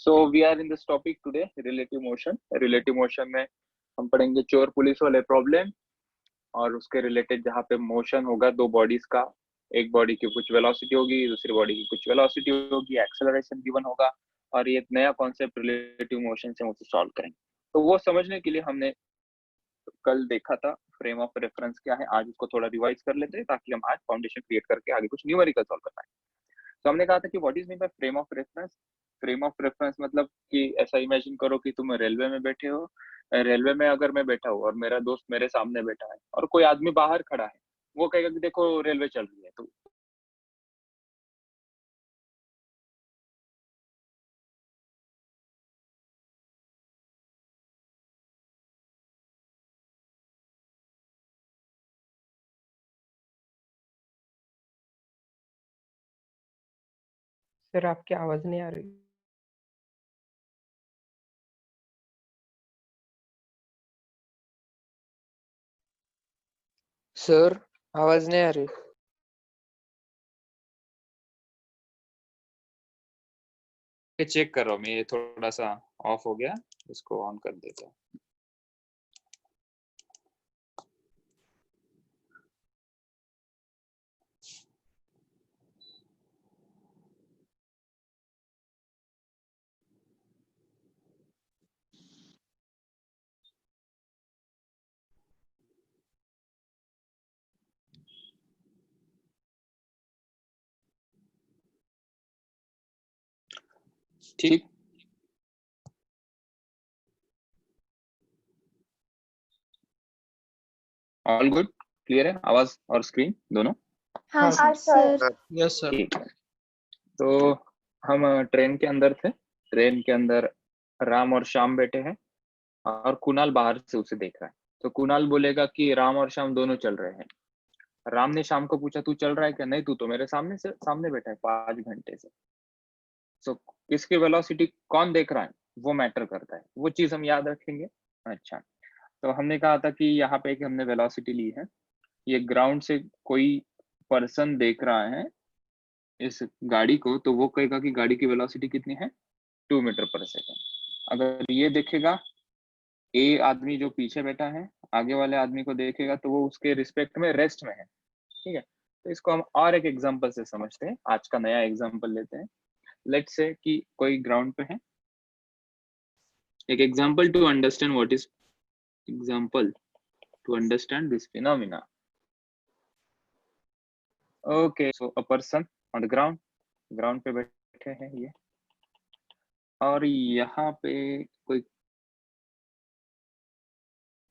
So we are in this topic today, relative motion. Relative motion में हम पढ़ेंगे चोर पुलिस वाले प्रॉब्लम और उसके रिलेटेड जहाँ पे मोशन होगा दो बॉडीज का, एक बॉडी की कुछ वेलोसिटी होगी, दूसरी बॉडी की कुछ वेलोसिटी होगी, एक्सेलरेशन गिवन होगा और ये नया कॉन्सेप्ट रिलेटिव मोशन से हम उसे सॉल्व करेंगे। तो वो समझने के लिए हमने कल देखा था फ्रेम ऑफ रेफरेंस क्या है, आज उसको थोड़ा रिवाइज कर लेते हैं ताकि हम आज फाउंडेशन क्रिएट करके आगे कुछ न्यूमेरिकल सॉल्व कर पाए। तो हमने कहा था कि what is mean by frame of reference. Frame of reference मतलब कि ऐसा इमेजिन करो कि तुम रेलवे में बैठे हो, रेलवे में अगर मैं बैठा हूँ और मेरा दोस्त मेरे सामने बैठा है और कोई आदमी बाहर खड़ा है, वो कहेगा कि देखो रेलवे चल रही है। तो सर आपकी आवाज नहीं आ रही। सर आवाज नहीं आ रही। चेक कर रहा हूँ मैं, ये थोड़ा सा ऑफ हो गया, इसको ऑन कर देता हूँ। ठीक, ऑल गुड, क्लियर है आवाज और स्क्रीन दोनों? हाँ सर। Yes sir. ठीक है, तो हम ट्रेन के अंदर थे, ट्रेन के अंदर राम और श्याम बैठे हैं और कुणाल बाहर से उसे देख रहा है। तो कुणाल बोलेगा कि राम और श्याम दोनों चल रहे हैं। राम ने श्याम को पूछा तू चल रहा है क्या? नहीं, तू तो मेरे सामने बैठा है 5 घंटे से। सो इसकी वेलोसिटी कौन देख रहा है वो मैटर करता है, वो चीज हम याद रखेंगे। अच्छा, तो हमने कहा था कि यहाँ पे कि हमने वेलोसिटी ली है, ये ग्राउंड से कोई पर्सन देख रहा है इस गाड़ी को, तो वो कहेगा कि गाड़ी की वेलोसिटी कितनी है, 2 मीटर पर सेकेंड। अगर ये देखेगा, ए आदमी जो पीछे बैठा है आगे वाले आदमी को देखेगा, तो वो उसके रिस्पेक्ट में रेस्ट में है। ठीक है, तो इसको हम और एक एग्जांपल से समझते हैं। आज का नया एग्जांपल लेते हैं। लेट्स से कि कोई ग्राउंड पे है। एक example to understand what is example to understand this phenomena. Okay, so a person on the ground, ground पे बैठे हैं ये, और यहाँ पे कोई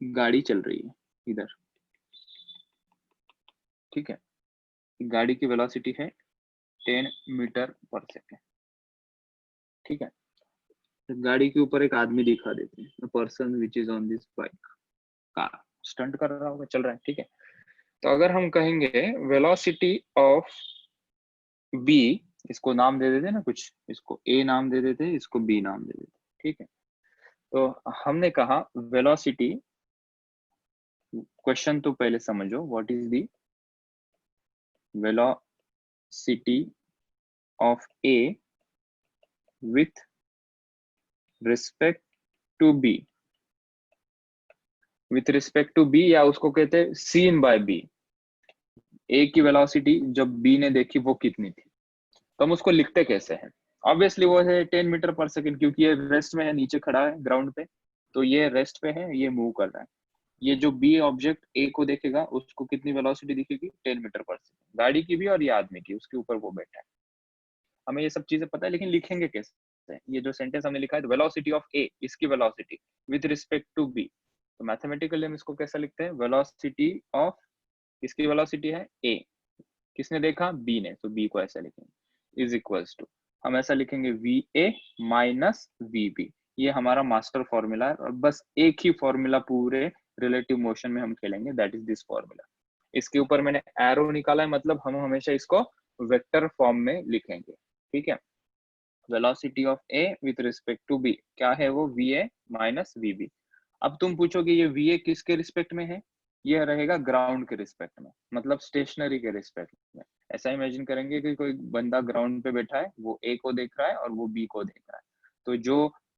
गाड़ी चल रही है इधर। ठीक है, गाड़ी की वेलोसिटी है 10 मीटर पर सेकेंड। ठीक है, गाड़ी के ऊपर एक आदमी दिखा देते हैं, person which is on this bike, car stunt कर रहा होगा, चल रहा है। ठीक है, तो अगर हम कहेंगे वेलोसिटी ऑफ बी, इसको नाम दे देते ना कुछ, इसको ए नाम दे देते, इसको बी नाम दे देते। ठीक है, तो हमने कहा वेलोसिटी, क्वेश्चन तो पहले समझो, what is the velocity of A with respect to B, with respect to B, या उसको कहते हैं सीन बाय बी। ए की वेलोसिटी जब बी ने देखी वो कितनी थी, तो हम उसको लिखते कैसे हैं? ऑब्वियसली वो है 10 मीटर पर सेकंड, क्योंकि ये रेस्ट में है, नीचे खड़ा है ग्राउंड पे, तो ये रेस्ट पे है, ये मूव कर रहा है। ये जो बी ऑब्जेक्ट ए को देखेगा उसको कितनी वेलोसिटी दिखेगी, 10 मीटर पर सेकंड, गाड़ी की भी और ये आदमी की, उसके ऊपर वो बैठा है। हमें ये सब चीजें पता है, लेकिन लिखेंगे कैसे? ये जो सेंटेंस हमने लिखा है, वेलोसिटी ऑफ ए, इसकी velocity with respect to B, तो मैथमेटिकली हम इसको कैसे लिखते हैं? वेलोसिटी ऑफ, इसकी वेलोसिटी है ए, किसने देखा, बी ने, तो बी को ऐसा लिखेंगे इज इक्वल्स टू, हम ऐसा लिखेंगे V A minus V B. ये हमारा मास्टर फॉर्मूला है, और बस एक ही फॉर्मूला पूरे रिलेटिव मोशन में हम खेलेंगे, दैट इज दिस फॉर्मूला। इसके ऊपर मैंने एरो निकाला है, मतलब हम हमेशा इसको वेक्टर फॉर्म में लिखेंगे। ठीक है, velocity of A with respect to B क्या है, वो V A minus V B. अब तुम पूछोगे ये वी ए किसके रिस्पेक्ट में है? ये रहेगा ग्राउंड के रिस्पेक्ट में, मतलब स्टेशनरी के रिस्पेक्ट में। ऐसा इमेजिन करेंगे कि कोई बंदा ग्राउंड पे बैठा है, वो ए को देख रहा है और वो बी को देख रहा है, तो जो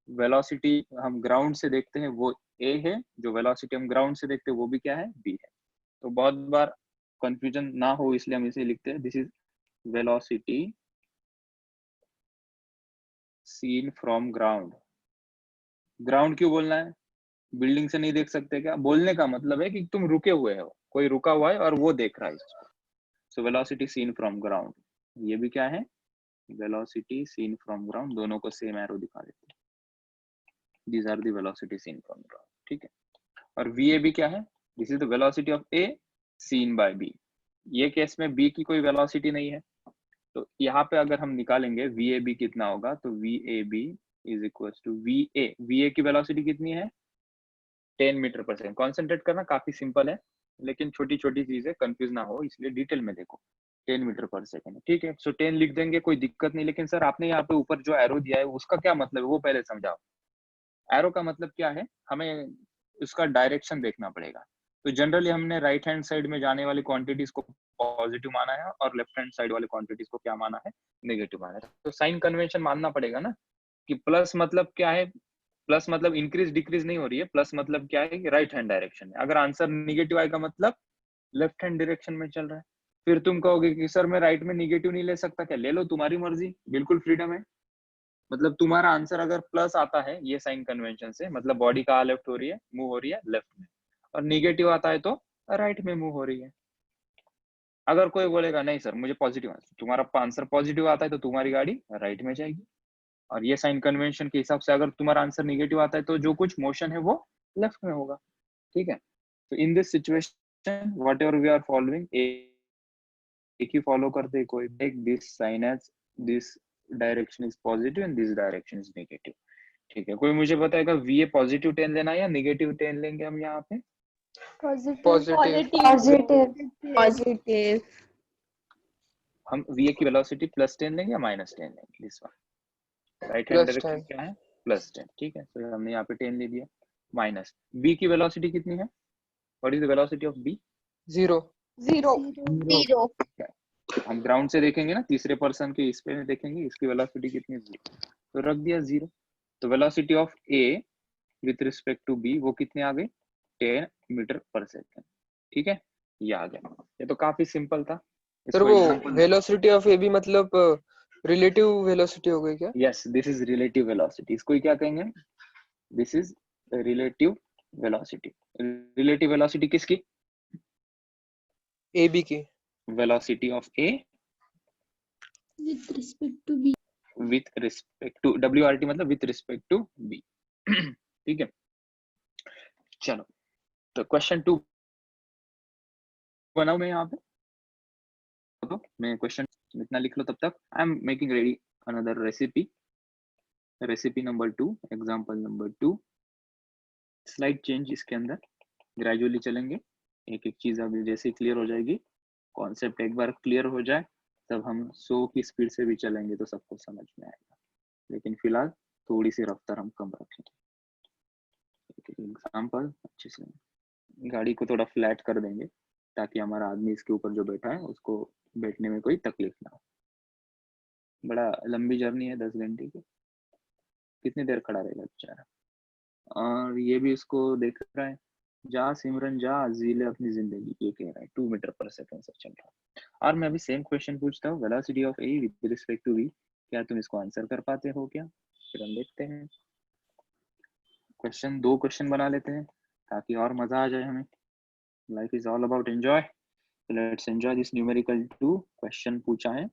वेलोसिटी हम ग्राउंड से देखते हैं वो ए है, जो वेलोसिटी हम ग्राउंड से देखते हैं वो भी क्या है, बी है। तो बहुत बार कंफ्यूजन ना हो इसलिए हम इसे लिखते हैं, this is velocity seen from ground. Ground क्यों बोलना है, बिल्डिंग से नहीं देख सकते क्या? बोलने का मतलब है कि तुम रुके हुए हो, कोई रुका हुआ है और वो देख रहा है इसको। So velocity seen from ground, ये भी क्या है, वेलोसिटी सीन फ्रॉम ग्राउंड। दोनों को सेम एरो दिखा देते हैं, these are the velocity seen from ground, ठीक है। और वी भी क्या है, this is the velocity of A seen by B. ये केस में बी की कोई वेलोसिटी नहीं है, तो यहाँ पे अगर हम निकालेंगे वी ए बी कितना होगा, तो V A B is equal to V A की वेलोसिटी कितनी है, 10 मीटर पर सेकंड। कॉन्सेंट्रेट करना काफी सिंपल है, लेकिन छोटी छोटी चीजें कंफ्यूज ना हो इसलिए डिटेल में देखो। 10 मीटर पर सेकंड, ठीक है। सो 10 लिख देंगे, कोई दिक्कत नहीं। लेकिन सर आपने यहाँ पे ऊपर जो एरो दिया है उसका क्या मतलब है वो पहले समझाओ। एरो का मतलब क्या है, हमें उसका डायरेक्शन देखना पड़ेगा। तो जनरली हमने राइट हैंड साइड में जाने वाली क्वांटिटीज को पॉजिटिव माना है और लेफ्ट हैंड साइड वाली क्वांटिटीज को क्या माना है, नेगेटिव माना है। तो साइन कन्वेंशन मानना पड़ेगा ना, कि प्लस मतलब क्या है, प्लस मतलब इंक्रीज डिक्रीज नहीं हो रही है, प्लस मतलब क्या है कि राइट हैंड डायरेक्शन में। अगर आंसर निगेटिव आएगा मतलब लेफ्ट हैंड डायरेक्शन में चल रहा है। फिर तुम कहोगे कि सर मैं राइट में निगेटिव नहीं ले सकता क्या? ले लो, तुम्हारी मर्जी, बिल्कुल फ्रीडम है। मतलब तुम्हारा आंसर अगर प्लस आता है ये साइन कन्वेंशन से, मतलब बॉडी कहाँ लेफ्ट हो रही है, मूव हो रही है लेफ्ट में, और निगेटिव आता है तो राइट में मूव हो रही है। अगर कोई बोलेगा नहीं सर मुझे पॉजिटिव आंसर, तुम्हारा आंसर पॉजिटिव आता है तो तुम्हारी गाड़ी राइट में जाएगी। और ये साइन कन्वेंशन के हिसाब से अगर तुम्हारा आंसर निगेटिव आता है तो जो कुछ मोशन है वो लेफ्ट में होगा, ठीक है। तो in this situation whatever we are following, एक ही फॉलो करते, कोई take this sign as this direction is positive and this direction is negative, ठीक है। कोई मुझे बताएगा वी ए पॉजिटिव 10 लेना है या नेगेटिव 10 लेंगे हम यहाँ पे? पॉजिटिव। पॉजिटिव पॉजिटिव हम वी ए की वेलोसिटी प्लस 10 लेंगे या माइनस 10 लेंगे? This one right hand plus direction 10। क्या है, प्लस 10, ठीक है। तो हमने यहाँ पे 10 ले दिया। माइनस बी की वेलोसिटी कितनी है, what is the velocity of B? 0। Zero zero हम ग्राउंड से देखेंगे ना, तीसरे पर्सन के इस पे देखेंगे इसकी वेलोसिटी कितनी है, 0, तो रख दिया 0। तो velocity of A with respect to B वो कितने आ गए, 10 मीटर पर सेकेंड, ठीक है। ये आ गया, ये तो काफी सिंपल था। सर इसको वो example, velocity of A B मतलब रिलेटिव वेलोसिटी हो गई क्या? Yes this is relative velocity. इसको ही क्या कहेंगे, this is relative velocity. Relative velocity किसकी, ए बी की। Velocity of A with respect to B with respect to, WRT मतलब विथ रिस्पेक्ट टू बी, ठीक है। चलो तो क्वेश्चन 2 बनाऊं मैं यहाँ पे, तो मैं क्वेश्चन इतना लिख लो तब तक। I am making ready another recipe, recipe number 2, example number 2। Slide change इसके अंदर ग्रेजुअली चलेंगे, एक एक चीज अभी जैसे क्लियर हो जाएगी, कॉन्सेप्ट एक बार क्लियर हो जाए तब हम 100 की स्पीड से भी चलेंगे तो सबको समझ में आएगा। लेकिन फिलहाल थोड़ी सी रफ्तार हम कम रखेंगे। एग्जाम्पल अच्छे से, गाड़ी को थोड़ा फ्लैट कर देंगे ताकि हमारा आदमी इसके ऊपर जो बैठा है उसको बैठने में कोई तकलीफ ना हो। बड़ा लंबी जर्नी है 10 घंटे की, कितनी देर खड़ा रहेगा बेचारा। और ये भी इसको देख रहा है, जा सिमरन जा जी ले अपनी जिंदगी, ये कह रहा है 2 मीटर पर सेकंड से चल रहा है। और मैं अभी सेम क्वेश्चन पूछता हूँ, velocity of A with respect to V, क्या तुम इसको आंसर कर पाते हो क्या? फिर हम देखते हैं। क्वेश्चन 2 क्वेश्चन बना लेते हैं ताकि और मजा आ जाए हमें। Life is all about enjoy, let's enjoy this numerical 2। Question पूछा है,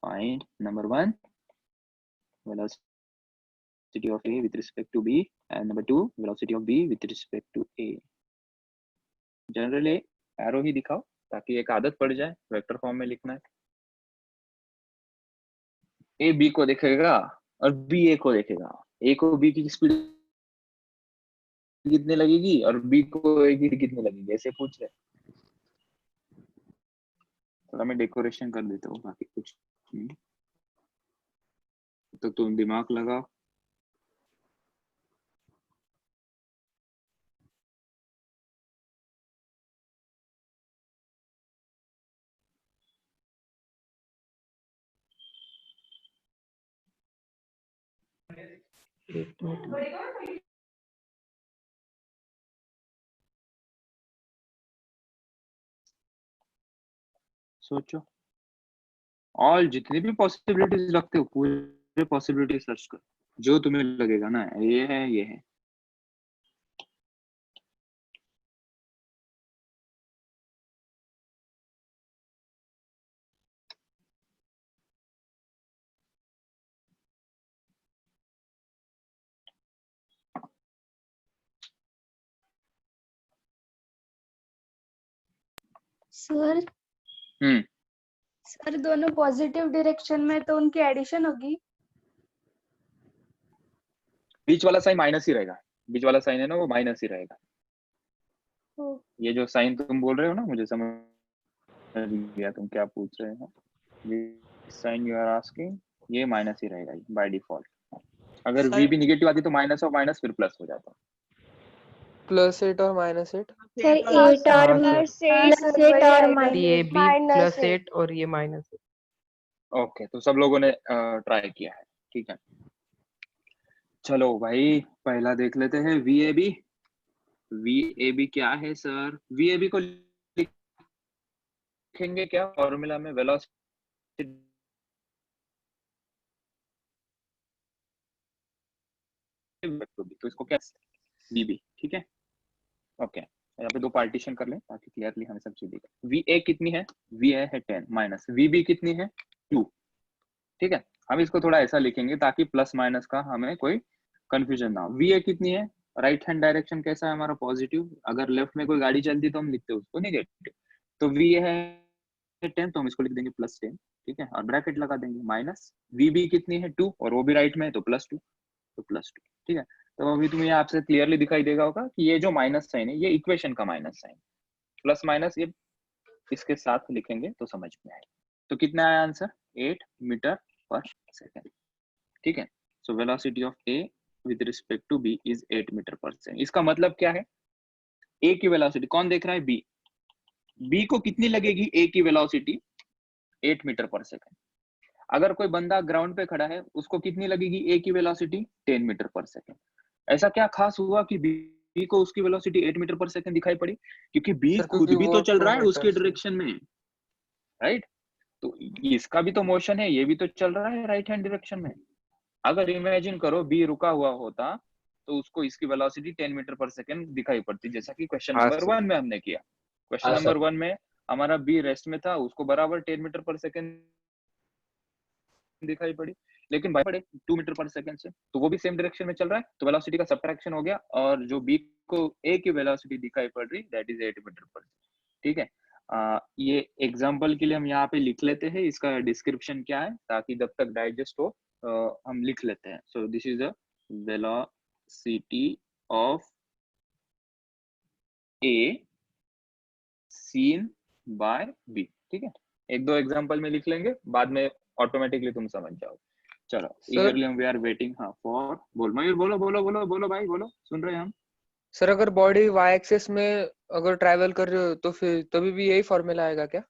find number 1 velocity of A with respect to B, and number 2 velocity of B with respect to A। Generally arrow ही दिखाओ ताकि एक आदत पड़ जाए वेक्टर फॉर्म में लिखना है। ए बी को देखेगा और बी ए को देखेगा, ए को बी की स्पीड कितने लगेगी और बी को ए की कितने लगेगी, ऐसे पूछ रहे। थोड़ा मैं डेकोरेशन कर देता हूँ, बाकी कुछ तो तुम दिमाग लगाओ। 8 मीटर। सोचो, ऑल जितनी भी पॉसिबिलिटीज रखते हो पूरे पॉसिबिलिटी सर्च करो, जो तुम्हें लगेगा ना ये है ये है। सर हम्म सर दोनों पॉजिटिव डायरेक्शन में तो उनकी एडिशन होगी। बीच वाला साइन माइनस ही रहेगा, बीच वाला साइन है ना वो माइनस ही रहेगा। ओ, ये जो साइन तुम बोल रहे हो ना, मुझे समझ गया तुम क्या पूछ रहे हो। साइन यू आर आस्किंग, ये माइनस ही रहेगा बाय डिफॉल्ट। अगर v भी निगेटिव आती तो माइनस और माइनस फिर प्लस हो जाता। +8 और -8। सर 8 और हाँ सर, +8 और ये b -8 +8 और ये -8। ओके, तो सब लोगों ने ट्राई किया है, ठीक है। चलो भाई पहला देख लेते हैं V A B. V A B क्या है सर? वी ए बी को लिखेंगे क्या फॉर्मूला में? वेलोसिटी तो इसको क्या वी बी, ठीक है। ओके, यहाँ पे दो पार्टीशन कर लें ताकि क्लियरली हमें सब चीज दिखे। वी ए कितनी है? वी ए है 10 माइनस वी बी कितनी है 2, ठीक है। हम इसको थोड़ा ऐसा लिखेंगे ताकि प्लस माइनस का हमें कोई कंफ्यूजन ना हो। वी ए कितनी है? राइट हैंड डायरेक्शन कैसा है हमारा? पॉजिटिव। अगर लेफ्ट में कोई गाड़ी चलती तो हम लिखते उसको नेगेटिव। तो वी ए है 10 तो हम इसको लिख देंगे +10, ठीक है, और ब्रैकेट लगा देंगे। माइनस वी बी कितनी है 2 और वो भी राइट में है तो +2, तो +2, ठीक है। तो अभी तुम्हें आपसे क्लियरली दिखाई देगा होगा कि ये जो माइनस साइन है ये इक्वेशन का माइनस साइन, प्लस माइनस ये इसके साथ लिखेंगे तो समझ में आएगा। तो कितना आया आंसर? 8 मीटर पर सेकेंड, ठीक है। So velocity of A with respect to B is 8 metre पर सेकेंड। इसका मतलब क्या है? ए की वेलोसिटी कौन देख रहा है? बी। बी को कितनी लगेगी ए की वेलोसिटी? 8 मीटर पर सेकेंड। अगर कोई बंदा ग्राउंड पे खड़ा है उसको कितनी लगेगी ए की वेलोसिटी? 10 मीटर पर सेकेंड। ऐसा क्या खास हुआ कि बी को उसकी वेलोसिटी 8 मीटर पर सेकेंड दिखाई पड़ी? क्योंकि बी सर खुद क्योंकि भी वो तो चल 2 रहा है उसके मीटर से। डायरेक्शन में, राइट। तो इसका भी तो मोशन है, ये भी तो चल रहा है राइट हैंड डायरेक्शन में। अगर इमेजिन करो बी रुका हुआ होता तो उसको इसकी वेलोसिटी 10 मीटर पर सेकेंड दिखाई पड़ती, जैसा कि क्वेश्चन हाँ नंबर सर, 1 में हमने किया। क्वेश्चन हाँ नंबर सर, 1 में हमारा बी रेस्ट में था, उसको बराबर 10 मीटर पर सेकेंड दिखाई पड़ी, लेकिन भाई पड़े 2 मीटर पर सेकंड से, तो वो भी सेम डायरेक्शन में चल रहा है, तो वेलोसिटी का सबट्रैक्शन हो गया और जो बी को ए की वेलोसिटी दिखाई पड़ रही दैट इज 8 मीटर पर, ठीक है। ये एग्जांपल के लिए हम यहाँ पे लिख लेते हैं इसका डिस्क्रिप्शन क्या है ताकि जब तक डाइजेस्ट हो हम लिख लेते हैं। So this is the velocity of A seen by B, ठीक है। एक दो एग्जांपल में लिख लेंगे, बाद में ऑटोमेटिकली तुम समझ जाओगे। चलो sir eagerly we are waiting हाँ for बोल मयूर, बोलो बोलो बोलो बोलो भाई बोलो, सुन रहे हैं हम। सर अगर बॉडी y एक्सिस में अगर ट्रैवल कर रहे हो तो फिर तभी भी यही फॉर्मूला आएगा क्या?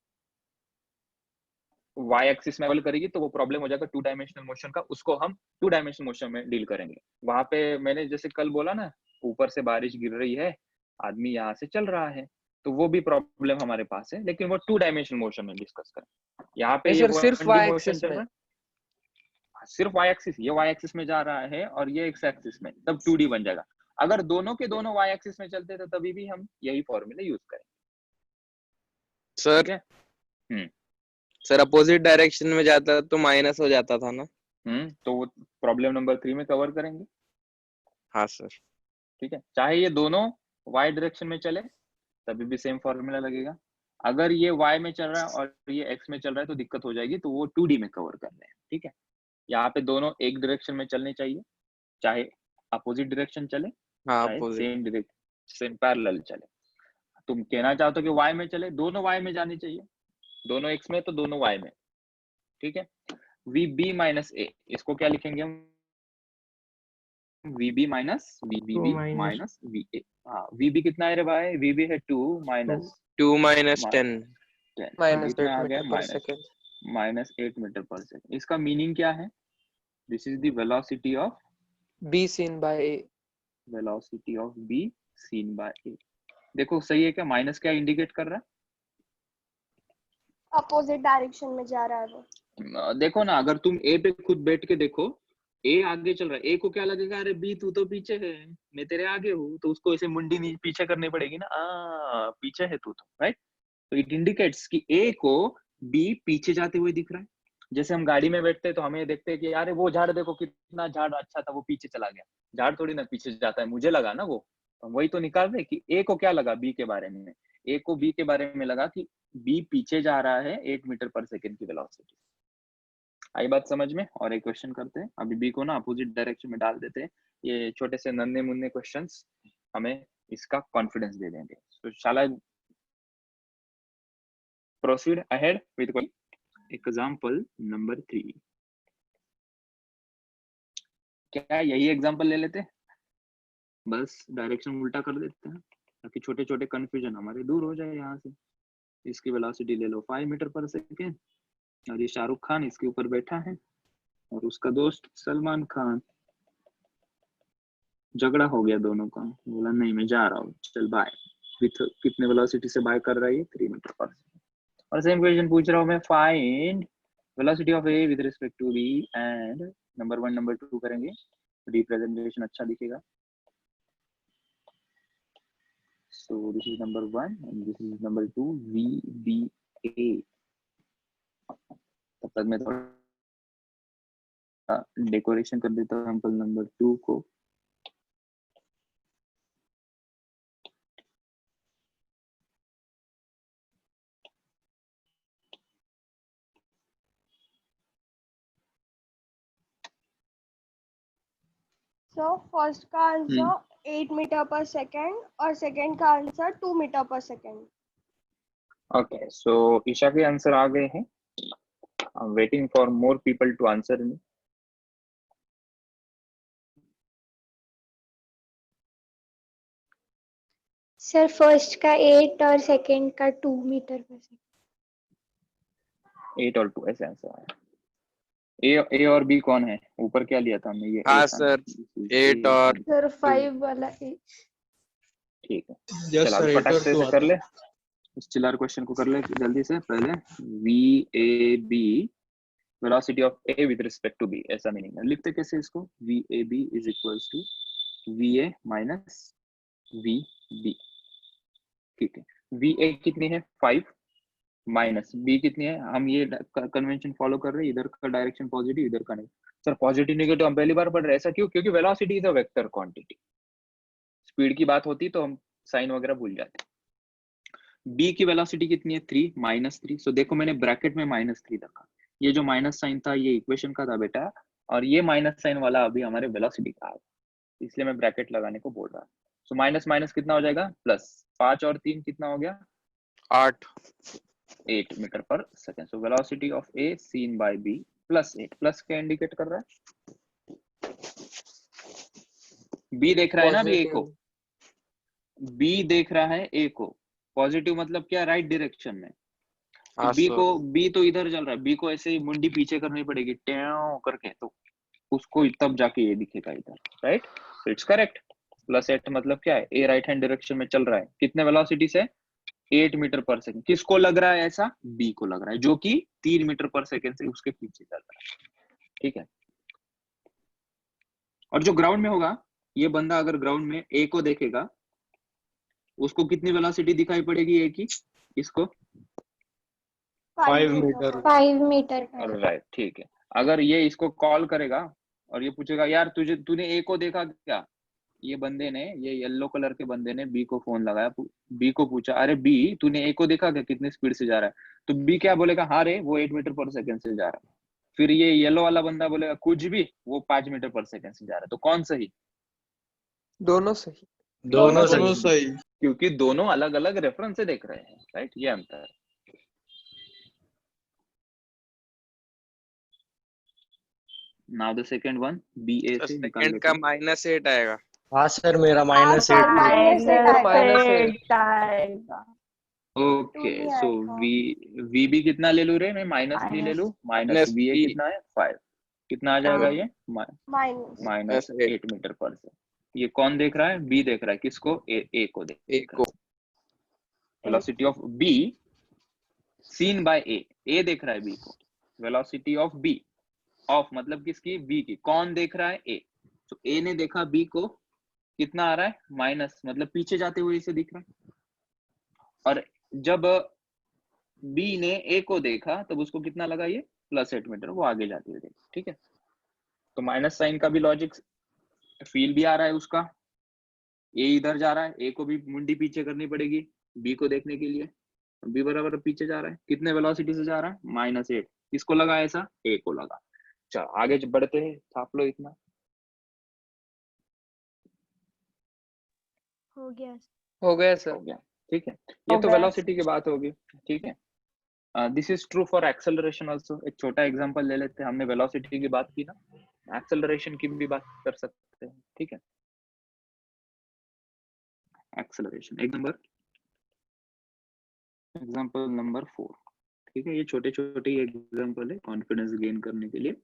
y एक्सिस में ट्रैवल करेगी तो वो प्रॉब्लम हो जाएगा 2 डायमेंशनल मोशन का, उसको हम 2 डायमेंशनल मोशन में डील करेंगे। वहां पे मैंने जैसे कल बोला ना, ऊपर से बारिश गिर रही है, आदमी यहाँ से चल रहा है, तो वो भी प्रॉब्लम हमारे पास है, लेकिन वो 2 डायमेंशनल मोशन में डिस्कस करें। यहाँ पे नहीं ये सर, सिर्फ 1D y मोशन एक्सिस चल में। रहा है, सिर्फ y एक्सिस, ये y एक्सिस में जा रहा है और ये x एक्सिस में, तब 2D बन जाएगा। अगर दोनों के दोनों y एक्सिस में चलते तो तभी भी हम यही फॉर्मूला यूज करेंगे, सर, ठीक है। सर अपोजिट डायरेक्शन में जाता तो माइनस हो जाता था ना? तो वो प्रॉब्लम नंबर 3 में कवर करेंगे, हाँ सर। ठीक है। चाहे ये दोनों y डायरेक्शन में चले तभी भी सेम फॉर्मूला लगेगा। अगर ये y में चल रहा है और ये x में चल रहा है तो दिक्कत हो जाएगी, तो वो 2D में कवर कर रहे हैं, ठीक है। यहाँ पे दोनों एक डायरेक्शन में चलने चाहिए, चाहे अपोजिट डायरेक्शन चले हाँ चाहे opposite. Same direction same parallel चले। तुम कहना चाहते हो कि y में चले, दोनों y में जानी चाहिए, दोनों x में तो दोनों y में, ठीक है। vb माइनस a, इसको क्या लिखेंगे हम? vb minus vbb minus va। हाँ vb कितना है रे भाई? vb है 2 माइनस 2 - 10 -8 कितना आ गया? मीटर पर सेकेंड। माइनस 8 मीटर पर सेकेंड। इसका मीनिंग क्या है? This is the velocity of B seen by A. Velocity of B seen by A. देखो सही है क्या? माइनस क्या इंडिकेट कर रहा अपोजिट डायरेक्शन में जा रहा है वो। है? देखो ना, अगर तुम ए पे खुद बैठ के देखो, ए आगे चल रहा है, ए को क्या लगेगा, अरे बी तू तो पीछे है, मैं तेरे आगे हूँ, तो उसको ऐसे मुंडी नीचे पीछे करनी पड़ेगी ना, पीछे है तू तो, राइट? तो इट इंडिकेट्स कि ए को बी पीछे जाते हुए दिख रहा है। जैसे हम गाड़ी में बैठते हैं तो हमें देखते हैं कि यार वो झाड़ देखो कितना झाड़ अच्छा था, वो पीछे चला गया। झाड़ थोड़ी ना पीछे जाता है, मुझे लगा ना वो। तो वही तो निकाल रहे कि ए को क्या लगा बी के बारे में। ए को बी के बारे में लगा कि बी पीछे जा रहा है 8 मीटर पर सेकेंड की वेलोसिटी। आई बात समझ में? और एक क्वेश्चन करते हैं, अभी बी को ना अपोजिट डायरेक्शन में डाल देते हैं। ये छोटे से नन्हे मुन्ने क्वेश्चंस हमें इसका कॉन्फिडेंस दे देंगे। So shall I proceed ahead with example number 3? क्या यही एग्जांपल ले लेते हैं? बस डायरेक्शन उल्टा कर देते हैं ताकि छोटे छोटे कंफ्यूजन हमारे दूर हो जाए। यहाँ से इसकी वेलोसिटी ले लो 5 मीटर पर सेकेंड, और ये शाहरुख खान इसके ऊपर बैठा है और उसका दोस्त सलमान खान। झगड़ा हो गया दोनों का, बोला नहीं मैं जा रहा हूँ, चल बाय। विथ कितने वेलोसिटी से बाय कर रहा है? 3 मीटर पर सेकेंड। और सेम क्वेश्चन पूछ रहा हूँ मैं, find velocity of A with respect to B and number 1 number 2 करेंगे, रिप्रेजेंटेशन अच्छा दिखेगा। So this is number 1 and this is number 2, VBA। तब तक मैं थोड़ा डेकोरेशन कर देता हूँ एग्जाम्पल नंबर 2 को। सो फर्स्ट का आंसर 8 मीटर पर सेकेंड और सेकंड का आंसर 2 मीटर पर सेकेंड। ओके, सो ईशा के आंसर आ गए हैं। I am waiting for more people to answer me. Sir first का 8 और सेकंड का 2 मीटर पर सेकंड। 8 और 2 ऐसे आंसर आया। ए और बी कौन है? ऊपर क्या लिया था हमने? ये हाँ A था ना? सर 8 और सर 5 वाला 8। ठीक है, यस चलो सर, फटाक 8 और से 2 इसे कर ले। इस चिल्लार क्वेश्चन को कर ले जल्दी से। पहले VAB velocity of A with respect to B, ऐसा मीनिंग है। लिखते कैसे इसको? VAB is equals to VA minus VB। ठीक है, VA कितनी है? 5 माइनस B कितनी है? हम ये कन्वेंशन फॉलो कर रहे हैं, इधर का डायरेक्शन पॉजिटिव, इधर का नहीं। सर पॉजिटिव नेगेटिव हम पहली बार पढ़ रहे हैं, ऐसा क्यों? क्योंकि velocity is a vector quantity. Speed की बात होती तो हम साइन वगैरह भूल जाते। B की वेलोसिटी कितनी है? 3 माइनस 3। सो देखो मैंने ब्रैकेट में -3 रखा। ये जो माइनस साइन था ये इक्वेशन का था बेटा, और ये माइनस साइन वाला अभी हमारे वेलोसिटी का है, इसलिए मैं ब्रैकेट लगाने को बोल रहा हूँ। सो माइनस माइनस कितना हो जाएगा? प्लस। 5 और 3 कितना हो गया? 8 मीटर पर second. So velocity of A seen by B plus 8। Plus क्या इंडिकेट कर रहा है? बी देख रहा है ना अभी ए को, बी देख रहा है ए को। पॉजिटिव मतलब क्या? राइट डायरेक्शन में। तो बी तो इधर चल रहा है, बी को ऐसे ही मुंडी पीछे करनी पड़ेगी ट्यां करके, तो उसको तब जाके ये दिखेगा इधर, राइट? तो इट्स करेक्ट। प्लस 8 मतलब क्या है? ए राइट हैंड डायरेक्शन में चल रहा है, कितने वेलोसिटी से? 8 मीटर पर सेकंड। किसको लग रहा है ऐसा? बी को लग रहा है, जो कि 3 मीटर पर सेकंड से उसके पीछे चल रहा है। ठीक है, और जो ग्राउंड में होगा, ये बंदा अगर ग्राउंड में ए को देखेगा, उसको कितनी वेलोसिटी दिखाई पड़ेगी ए की? इसको 5 मीटर। 5 मीटर पर। राइट, ठीक है। अगर ये इसको कॉल करेगा और ये पूछेगा यार तूने ए को देखा क्या? ये बंदे ने, ये येलो कलर के बंदे ने बी को फोन लगाया, बी को पूछा अरे बी तूने ए को देखा क्या, कितनी स्पीड से जा रहा है? तो बी क्या बोलेगा? हाँ रे वो 8 मीटर पर सेकंड से जा रहा है। फिर ये येलो वाला बंदा बोलेगा कुछ भी, वो 5 मीटर पर सेकंड से जा रहा है। तो कौन सही? दोनों सही। दोनों सही। क्योंकि दोनों अलग अलग रेफरेंस से देख रहे हैं, राइट? ये अंतर है। Now the second one, BA से निकाल सेकंड लेते का हैं। -8 आएगा। हाँ सर, मेरा -8 आएगा। ओके, सो VB कितना ले लूं रे? मैं -3 ले लूं। माइनस -3 VA कितना है? 5। कितना आ जाएगा ये माइनस -8 मीटर पर सेकंड। ये कौन देख रहा है? बी देख रहा है। किसको? ए को देख ए रहा को है। Velocity of B seen by A देख रहा है बी को। वेलोसिटी ऑफ बी ऑफ मतलब किसकी? बी की। कौन देख रहा है? ए। तो ए ने देखा बी को, कितना आ रहा है? माइनस, मतलब पीछे जाते हुए इसे दिख रहा है। और जब बी ने ए को देखा तब उसको कितना लगा? ये +8 मीटर, वो आगे जाते हुए देखा। ठीक है, तो माइनस साइन का भी लॉजिक फील भी आ रहा है उसका। ए इधर जा रहा है, ए को भी मुंडी पीछे करनी पड़ेगी बी को देखने के लिए। बी बराबर पीछे जा रहा है, कितने वेलोसिटी से जा रहा है? -8। किसको लगा ऐसा? ए को लगा। चलो आगे बढ़ते हैं, छाप लो इतना। हो गया हो हो सर। गया, ठीक है। ये तो वेलोसिटी की बात होगी, ठीक है। This is true for acceleration also. एक छोटा एग्जांपल ले लेते हैं, हमने वेलोसिटी की बात की ना, एक्सेलरेशन की भी बात कर सकते हैं, ठीक है। एक्सेलरेशन एग्जांपल नंबर 4, ठीक है। ये छोटे छोटे एग्जांपल है कॉन्फिडेंस गेन करने के लिए।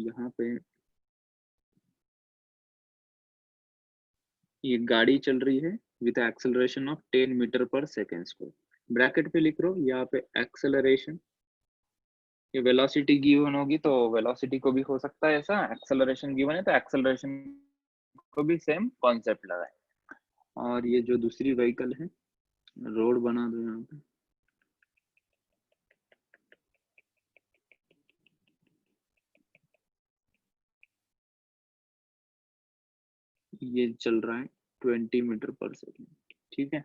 यहाँ पे ये गाड़ी चल रही है विद एक्सेलरेशन ऑफ 10 मीटर पर सेकेंड स्क्वायर। ब्रैकेट पे लिख लो यहाँ पे एक्सेलरेशन। ये वेलोसिटी गिवन होगी तो वेलोसिटी को भी हो सकता है ऐसा, एक्सेलरेशन गिवन है तो एक्सेलरेशन को भी सेम कॉन्सेप्ट लगाए। और ये जो दूसरी व्हीकल है, रोड बना दो यहाँ पे। ये चल रहा है 20 मीटर पर सेकेंड, ठीक है।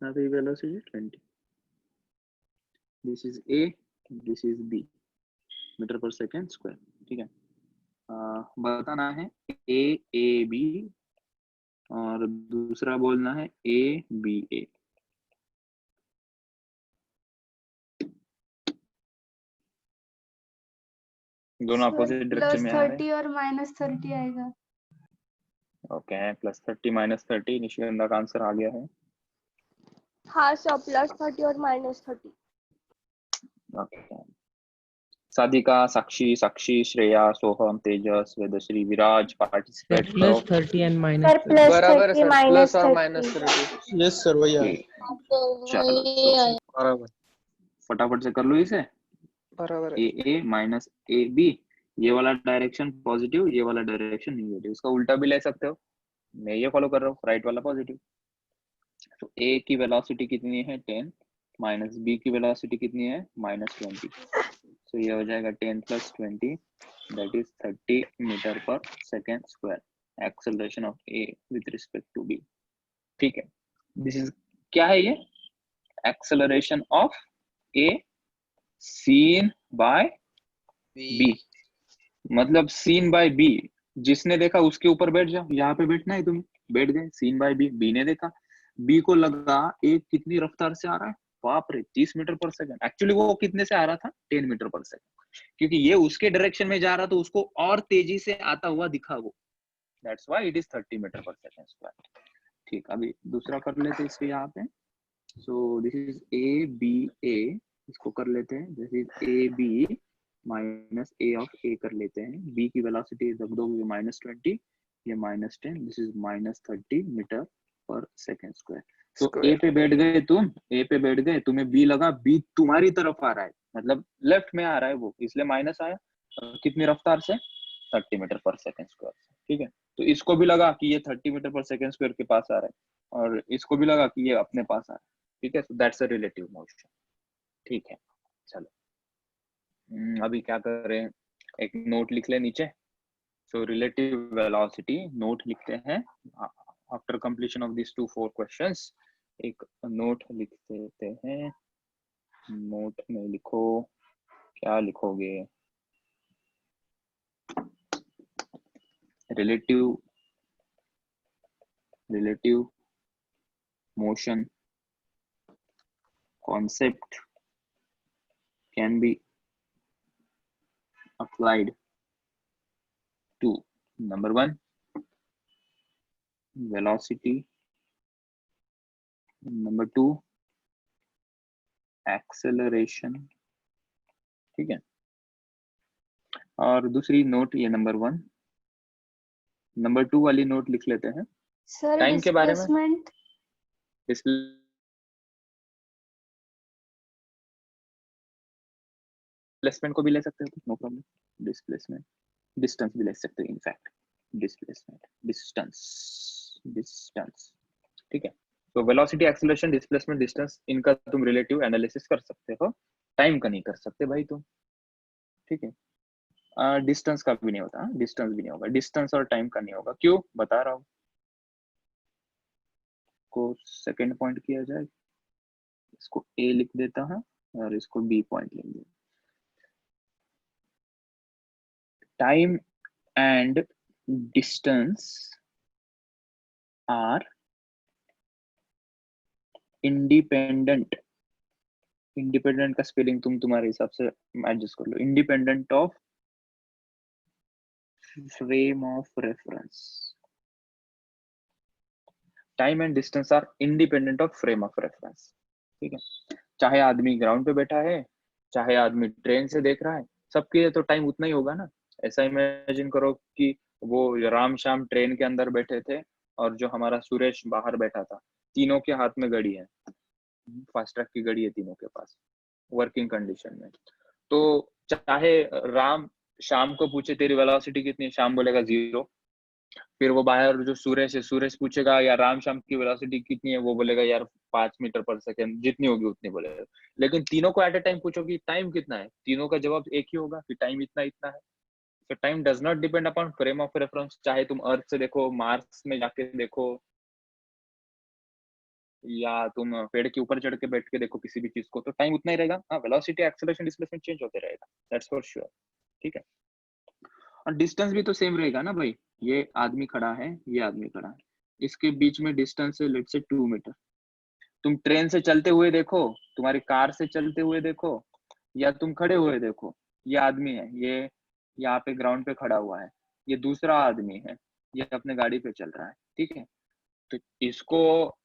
Velocity 20, this is A, this is B, metre पर सेकेंड स्क्वायर, ठीक है। बताना है ए बी और दूसरा बोलना है ए बी ए। दोनों अपोजिट डायरेक्शन में आ रहे हैं। +30 और -30 आएगा। ओके, +30 -30 निशिगंधा का आंसर आ गया है। हाँ सर, +30 और -30। ओके, साधिका, साक्षी, श्रेया, सोहम, तेजस, वेदश्री, विराज पार्टिसिपेट करो। +30 and सर -30 बराबर है +30 सर, प्लस और -30 -30। यस सर वही आया। चलो बराबर। फटाफट से कर लो इसे। बराबर है। ए माइनस ए बी, ये वाला डायरेक्शन पॉजिटिव, ये वाला डायरेक्शन नेगेटिव। इसका उल्टा भी ले सकते हो, मैं ये फॉलो कर रहा हूँ, राइट वाला पॉजिटिव। तो ए की वेलोसिटी कितनी है? 10, माइनस बी की वेलोसिटी कितनी है? -20। तो ये हो जाएगा 10 + 20, दैट इज 30 मीटर पर second square. Acceleration of A with respect to B, ठीक है। दिस इज क्या है? ये acceleration of A seen by B, मतलब सीन बाय बी। जिसने देखा उसके ऊपर बैठ जाओ, यहाँ पे बैठना है तुम्हें, बैठ गए। सीन बाय बी, बी ने देखा, बी को लगा ए कितनी रफ्तार से आ रहा है, बाप रे 30 मीटर पर सेकंड। एक्चुअली वो कितने से आ रहा था? 10 मीटर पर सेकंड, क्योंकि ये उसके डायरेक्शन में जा रहा तो उसको और तेजी से आता हुआ दिखा वो, that's why it is 30 metre पर सेकंड स्क्वायर। ठीक, अभी दूसरा कर लेते इसके यहाँ पे। So this is A B A, इसको कर लेते हैं। This is A B minus A of A कर लेते हैं। बी की वेलोसिटी रख दो -20, ये -10, दिस इज -30 मीटर पर सेकेंड स्क्वायर। तो ए पे बैठ गए तुम, ए पे बैठ गए, तुम्हें बी लगा, बी तुम्हारी तरफ आ रहा है, मतलब लेफ्ट में आ रहा है वो, इसलिए माइनस आया। कितनी रफ्तार से? 30 मीटर पर सेकेंड स्क्वायर, ठीक है। तो इसको भी लगा कि ये 30 मीटर पर सेकेंड स्क्वायर के पास आ रहा है, और इसको भी लगा कि ये अपने पास आ रहा है, ठीक है। So that's a relative motion, ठीक है। चलो अभी क्या करें, एक नोट लिख ले नीचे। सो रिलेटिव वेलोसिटी नोट लिखते हैं after completion of this 2-4 questions. एक नोट लिख देते हैं। नोट में लिखो, क्या लिखोगे? Relative motion concept can be applied to number 1 velocity number 2 acceleration, ठीक है। और दूसरी नोट ये नंबर 1, नंबर 2 वाली नोट लिख लेते हैं। सर टाइम के बारे में डिस्प्लेसमेंट डिस्प्लेसमेंट को भी ले सकते हो, नो प्रॉब्लम। डिस्प्लेसमेंट, डिस्टेंस भी ले सकते हो, इनफैक्ट डिस्प्लेसमेंट, डिस्टेंस, ठीक है। तो वेलोसिटी, एक्सेलरेशन, डिस्प्लेसमेंट, डिस्टेंस, इनका तुम रिलेटिव एनालिसिस कर सकते हो, टाइम का नहीं कर सकते भाई तुम, ठीक है। डिस्टेंस का भी नहीं होता, डिस्टेंस भी नहीं होगा, डिस्टेंस और टाइम का नहीं होगा। क्यों, बता रहा हूँ। को सेकंड पॉइंट किया जाए, इसको ए लिख देता हूँ और इसको बी पॉइंट लिख देता। Time and distance are independent, independent का स्पेलिंग तुम तुम्हारे हिसाब से एडजस्ट कर लो, independent of frame of reference. Time and distance are independent of frame of reference, ठीक है। चाहे आदमी ग्राउंड पे बैठा है, चाहे आदमी ट्रेन से देख रहा है, सबके लिए तो टाइम उतना ही होगा ना। ऐसा इमेजिन करो कि वो राम श्याम ट्रेन के अंदर बैठे थे और जो हमारा सुरेश बाहर बैठा था, तीनों के हाथ में घड़ी है, फास्ट ट्रैक की घड़ी है तीनों के पास, वर्किंग कंडीशन में। तो चाहे राम शाम को पूछे तेरी वेलोसिटी कितनी है, शाम बोलेगा 0। फिर वो बाहर जो सुरेश है, सुरेश पूछेगा यार राम शाम की वेलोसिटी कितनी है, वो बोलेगा यार 5 मीटर पर सेकंड, जितनी होगी उतनी बोलेगा। लेकिन तीनों को एट ए टाइम पूछो कि टाइम कितना है, तीनों का जवाब एक ही होगा कि टाइम इतना इतना है। तो time does not depend upon frame of reference. चाहे तुम अर्थ से देखो, मार्स में जाके देखो, या तुम पेड़ के ऊपर चढ़ के बैठ के देखो किसी भी चीज को, तो टाइम उतना ही रहेगा। हाँ, वेलोसिटी, एक्सेलरेशन, डिस्प्लेसमेंट चेंज होते रहेगा, दैट्स फॉर श्योर, ठीक है। और डिस्टेंस भी तो सेम रहेगा ना भाई। ये आदमी खड़ा है, ये आदमी खड़ा है, इसके बीच में डिस्टेंस है लेट्स से 2 मीटर। तुम ट्रेन से चलते हुए देखो, तुम्हारी कार से चलते हुए देखो, या तुम खड़े हुए देखो, ये आदमी है, ये यहाँ पे ग्राउंड पे खड़ा हुआ है, ये दूसरा आदमी है, ये अपने गाड़ी पे चल रहा है, ठीक है। तो इसको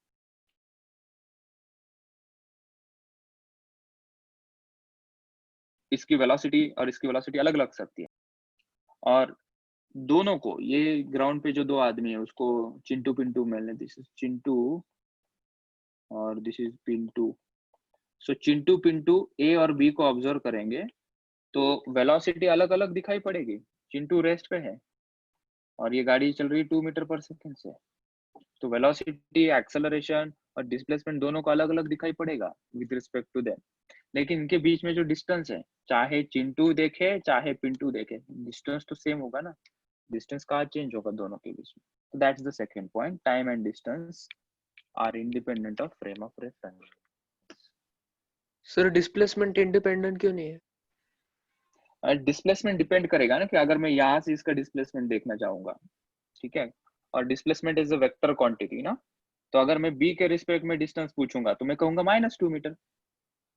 इसकी वेलोसिटी और इसकी वेलोसिटी अलग लग सकती है। और दोनों को, ये ग्राउंड पे जो 2 आदमी है उसको चिंटू पिंटू मिलने, दिस इज चिंटू और दिस इज पिंटू। सो चिंटू पिंटू ए और बी को ऑब्जर्व करेंगे तो वेलोसिटी अलग अलग दिखाई पड़ेगी। चिंटू रेस्ट पे है और ये गाड़ी चल रही है 2 मीटर पर सेकंड से, तो वेलोसिटी, एक्सेलरेशन और डिस्प्लेसमेंट दोनों को अलग अलग दिखाई पड़ेगा विद रिस्पेक्ट टू देम। लेकिन इनके बीच में जो डिस्टेंस है, चाहे चिंटू देखे चाहे पिंटू देखे, डिस्टेंस तो सेम होगा ना, डिस्टेंस कहाँ चेंज होगा दोनों के बीच में। तो that's the second point, time and distance are independent of frame of reference. Sir displacement independent क्यों नहीं है? डिस्प्लेसमेंट डिपेंड करेगा ना, कि अगर मैं यहाँ से इसका डिस्प्लेसमेंट देखना चाहूंगा, ठीक है, और displacement is a vector quantity ना, तो अगर मैं बी के रिस्पेक्ट में डिस्टेंस पूछूंगा तो मैं कहूंगा -2 मीटर,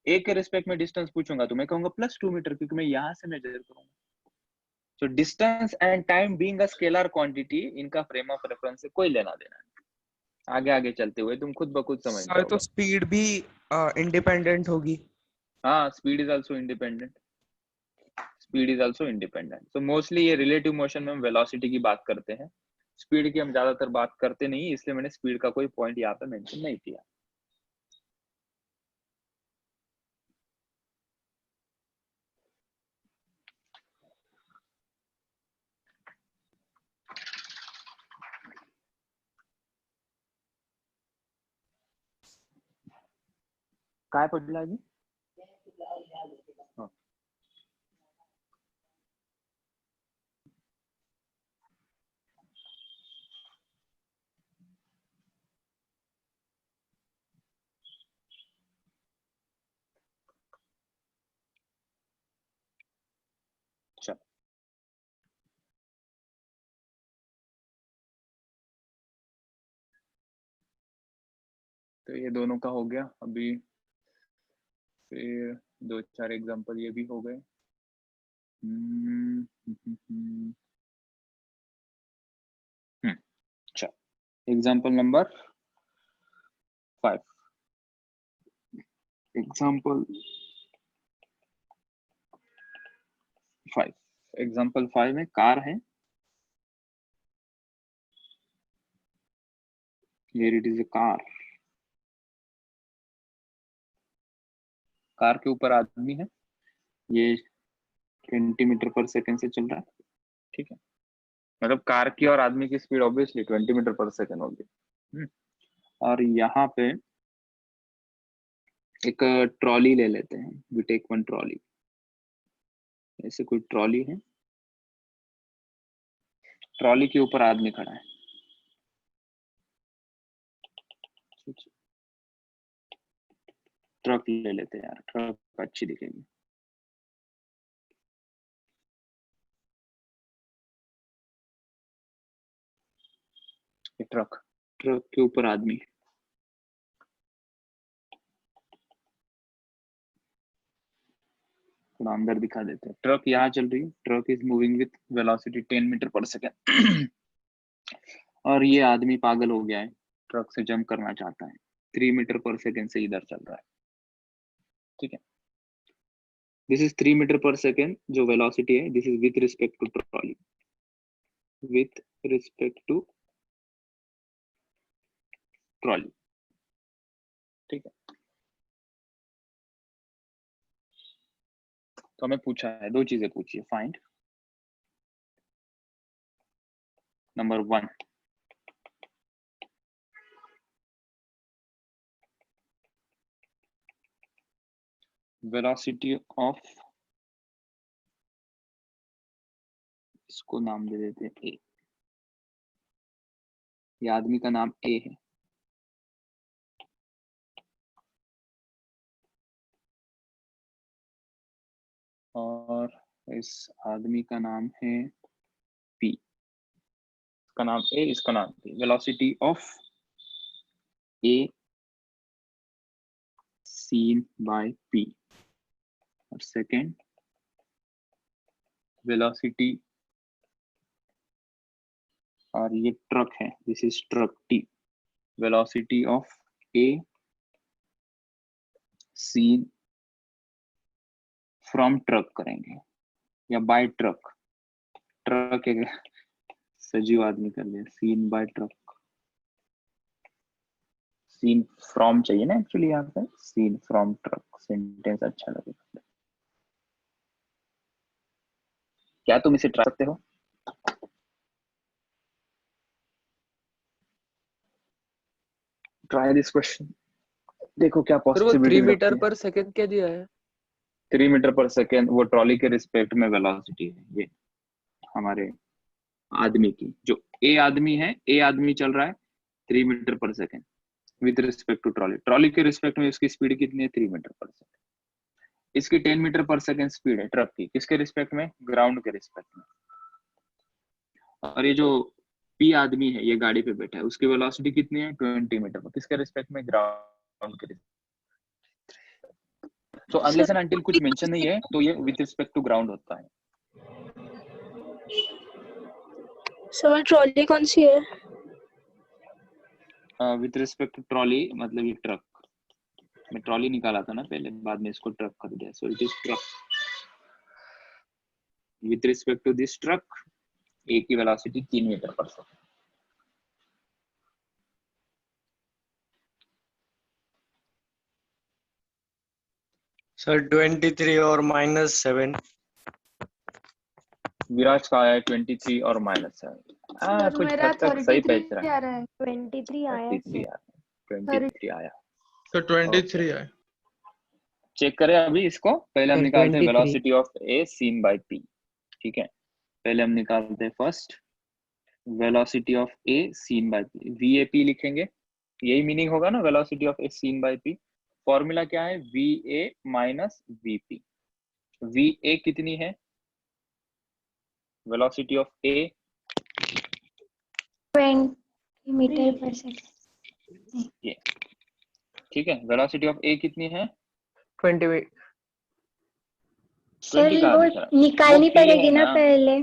ए के रिस्पेक्ट में डिस्टेंस पूछूंगा तो मैं कहूंगा +2 मीटर, क्योंकि मैं यहाँ से मेजर करूंगा। So distance and time being a scalar quantity, इनका फ्रेम ऑफ रेफरेंस से कोई लेना देना नहीं। आगे आगे चलते हुए तुम खुद ब खुद समझ सर तो जाओगे। स्पीड भी इंडिपेंडेंट होगी। हाँ, speed is also independent, speed is also independent. तो मोस्टली ये रिलेटिव मोशन में हम वेलोसिटी की बात करते हैं, स्पीड की हम ज्यादातर बात करते नहीं, इसलिए मैंने स्पीड का कोई पॉइंट यहाँ पे मेंशन नहीं किया। काय पडला जी? हाँ। चल, तो ये दोनों का हो गया। अभी फिर 2-4 एग्जांपल ये भी हो गए। चल, एग्जांपल नंबर 5, एग्जाम्पल 5, एग्जाम्पल 5 में कार है, here it is a car, car के ऊपर आदमी है, ये 20 मीटर पर सेकंड से चल रहा है, ठीक है। मतलब कार की और आदमी की स्पीड ऑब्वियसली 20 मीटर पर सेकंड होगी। और यहाँ पे एक ट्रॉली ले लेते हैं, वी टेक वन ट्रॉली, ऐसे कोई ट्रॉली है, ट्रॉली के ऊपर आदमी खड़ा है, ट्रक ले लेते हैं यार, ट्रक अच्छी दिखेगी। ट्रक, ट्रक के ऊपर आदमी, थोड़ा अंदर दिखा देते हैं। ट्रक यहाँ चल रही है, truck is moving with velocity 10 metre पर सेकेंड और ये आदमी पागल हो गया है, ट्रक से जंप करना चाहता है, 3 मीटर पर सेकेंड से इधर चल रहा है, ठीक है। दिस इज 3 मीटर पर सेकेंड जो वेलोसिटी है, this is with respect to trolley, with respect to trolley, ठीक है। तो हमें पूछा है, दो चीजें पूछी है, फाइंड नंबर 1 वेलोसिटी ऑफ, इसको नाम दे देते हैं ए, ये आदमी का नाम ए है, और इस आदमी का नाम है पी, इसका नाम ए, इसका नाम P. Velocity of A seen by P, और सेकेंड वेलोसिटी, और ये ट्रक है, this is truck T, velocity of A seen from truck करेंगे या बाय ट्रक, ट्रक एक सजीव आदमी कर लिया, seen by truck, seen from चाहिए ना एक्चुअली, यहाँ पे सीन फ्रॉम ट्रक सेंटेंस अच्छा लगेगा। क्या तुम इसे ट्राई सकते हो? ट्राई दिस क्वेश्चन, देखो क्या फिर वो 3 पॉसिबिलिटी मीटर पर सेकंड क्या दिया है? 3 मीटर पर सेकेंड वो ट्रॉली के रिस्पेक्ट में वेलोसिटी है, ये हमारे आदमी की, जो ए आदमी है, ए आदमी चल रहा है 3 मीटर पर second with respect to trolley, trolley के रिस्पेक्ट में उसकी स्पीड कितनी है, 3 मीटर पर सेकेंड। इसकी 10 मीटर पर सेकेंड स्पीड है ट्रक की, किसके रिस्पेक्ट में, ग्राउंड के रिस्पेक्ट में। और ये जो पी आदमी है, ये गाड़ी पे बैठा है, उसकी वेलोसिटी कितनी है, 20 मीटर पर, किसके रिस्पेक्ट में, ग्राउंड के respect. So unless and until कुछ मेंशन नहीं है तो ये विद रिस्पेक्ट टू ग्राउंड होता है। सर ट्रॉली कौन सी है? विद रिस्पेक्ट टू ट्रॉली मतलब ये ट्रक, मैं ट्रॉली निकाला था ना पहले, बाद में इसको ट्रक कर दिया, so it is truck. With respect to this truck A की वेलोसिटी 3 मीटर पर सेकेंड। सर 23 और -7। विराज का आया है 23 और -7। हाँ सर कुछ मेरा हद तक सही 33 पहुंच रहा आ है, रहा है। 23 आया 23 आया, 23 आया। तो 23 है। चेक करें अभी इसको, पहले हम सर, निकालते हैं 23। Velocity of A seen by P, ठीक है। पहले हम निकालते हैं first velocity of A seen by P, VAP लिखेंगे, यही मीनिंग होगा ना velocity of A seen by P. Formula क्या है, V A minus VP. V A कितनी है, वेलोसिटी ऑफ ए 20 मीटर पर सेकंड। ये, ठीक है। वेलोसिटी ऑफ ए कितनी है, 20। सर 20 का वो आंसर। निकालनी वो P पड़ेगी है ना ना? पहले।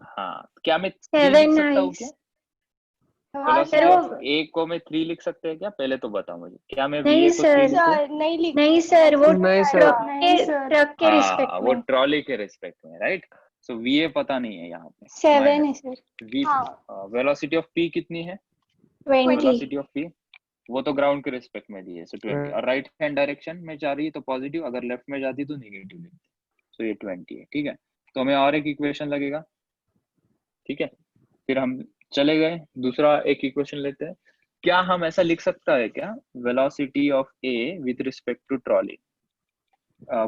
हाँ, क्या मैं 3 7 लिख सकता हूँ nice। क्या? हाँ सर वेलोसिटी वो ऑफ ए को मैं 3 लिख सकते हैं क्या? पहले तो बताओ मुझे, क्या मैं नहीं वीए को 3 सर, लिखूं? सर नहीं लिख नहीं सर, वो नहीं सर। ट्रक नहीं के सर। ट्रक के हाँ रिस्पेक्ट वो में ट्रॉली के रिस्पेक्ट में, राइट? सो वीए पता नहीं है यहाँ पे, 7 है सर, वी हाँ वेलोसिटी ऑफ पी कितनी है? 20 वेलोसिटी ऑफ पी वो तो ग्राउंड के रिस्पेक्ट में दी है, सो 20। और राइट हैंड डायरेक्शन में जा रही है तो पॉजिटिव, अगर लेफ्ट में जाती तो नेगेटिव लिखते, तो ये 20 है, ठीक है। तो हमें और एक इक्वेशन लगेगा, ठीक है। फिर हम चले गए, दूसरा एक इक्वेशन लेते हैं। क्या हम ऐसा लिख सकता है क्या, velocity of A with respect to trolley,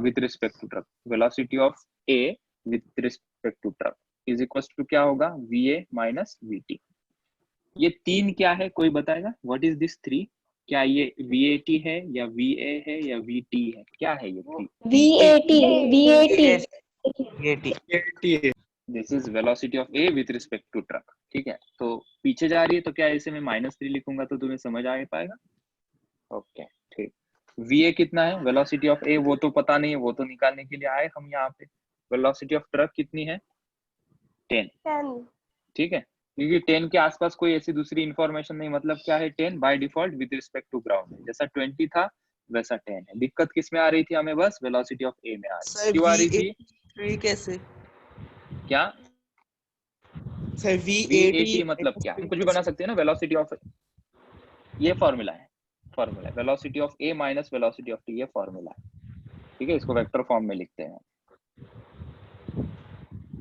with respect to truck, velocity of A with respect to truck is equal to क्या होगा, वीए माइनस वीटी। ये 3 क्या है, कोई बताएगा? What is this 3? क्या ये VAT है या VA है या VT है, क्या है ये 3? VAT this is velocity of A with respect to truck, ठीक है। तो पीछे जा रही है तो क्या इसे मैं -3 लिखूंगा तो तुम्हें समझ आ पाएगा? ओके ठीक। VA कितना है, वेलोसिटी ऑफ ए वो तो पता नहीं है, वो तो निकालने के लिए आए हम यहाँ पे। वेलोसिटी ऑफ ट्रक कितनी है, 10, 10। ठीक है। क्योंकि 10 के आसपास कोई ऐसी दूसरी इंफॉर्मेशन नहीं, मतलब क्या है 10 by default with respect to ground है, जैसा 20 था वैसा 10 है। दिक्कत किस में आ रही थी हमें, बस वेलोसिटी ऑफ ए में आ रही सर क्यों आ रही थी? V83 कैसे? क्या सर VAT मतलब क्या, हम कुछ भी बना सकते हैं ना, वेलोसिटी ऑफ, ये फॉर्मूला है, velocity of A minus velocity of T, ये फॉर्मूला है, ठीक है। इसको वेक्टर फॉर्म में लिखते हैं।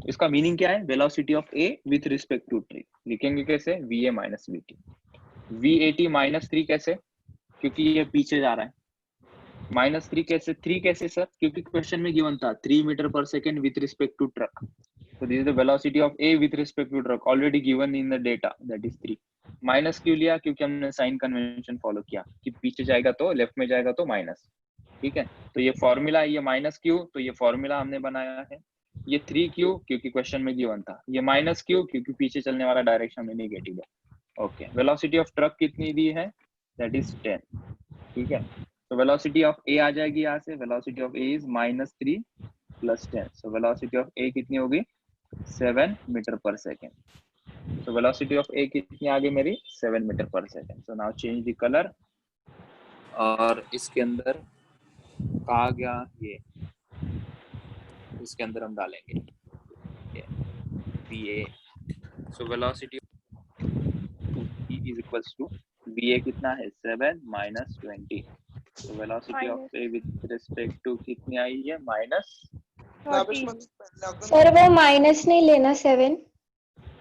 इसका मीनिंग क्या है, velocity of A with respect to T लिखेंगे कैसे, VA माइनस VT। VAT -3 कैसे, क्योंकि ये पीछे जा रहा है। -3 कैसे, 3 कैसे सर, क्योंकि क्वेश्चन में गिवन था 3 मीटर पर second with respect to truck, so this is the velocity of a with respect to truck already given in the data, that is 3। Minus क्यों लिया, क्योंकि हमने साइन कन्वेंशन फॉलो किया कि पीछे जाएगा तो लेफ्ट में जाएगा तो माइनस, ठीक है। तो ये फॉर्मूला, ये माइनस क्यों, तो ये फॉर्मूला हमने बनाया है। ये 3 क्यों, क्योंकि क्वेश्चन में गिवन था। ये माइनस क्यों, क्योंकि पीछे चलने वाला डायरेक्शन में नेगेटिव है। ओके, वेलोसिटी ऑफ ट्रक कितनी दी है, दैट इज 10, ठीक है। तो वेलोसिटी ऑफ ए आ जाएगी यहाँ से, velocity of A is -3 + 10, so velocity of A कितनी होगी, 7 मीटर पर सेकेंड। तो वेलोसिटी ऑफ ए कितनी आ गई मेरी, 7 मीटर पर second. So now change the colour, और इसके अंदर आ गया ये, इसके अंदर हम डालेंगे VA। So velocity is equals to VA कितना है, 7 - 20। तो velocity of A with respect to कितनी आई है, -13। सर वो माइनस नहीं लेना 7,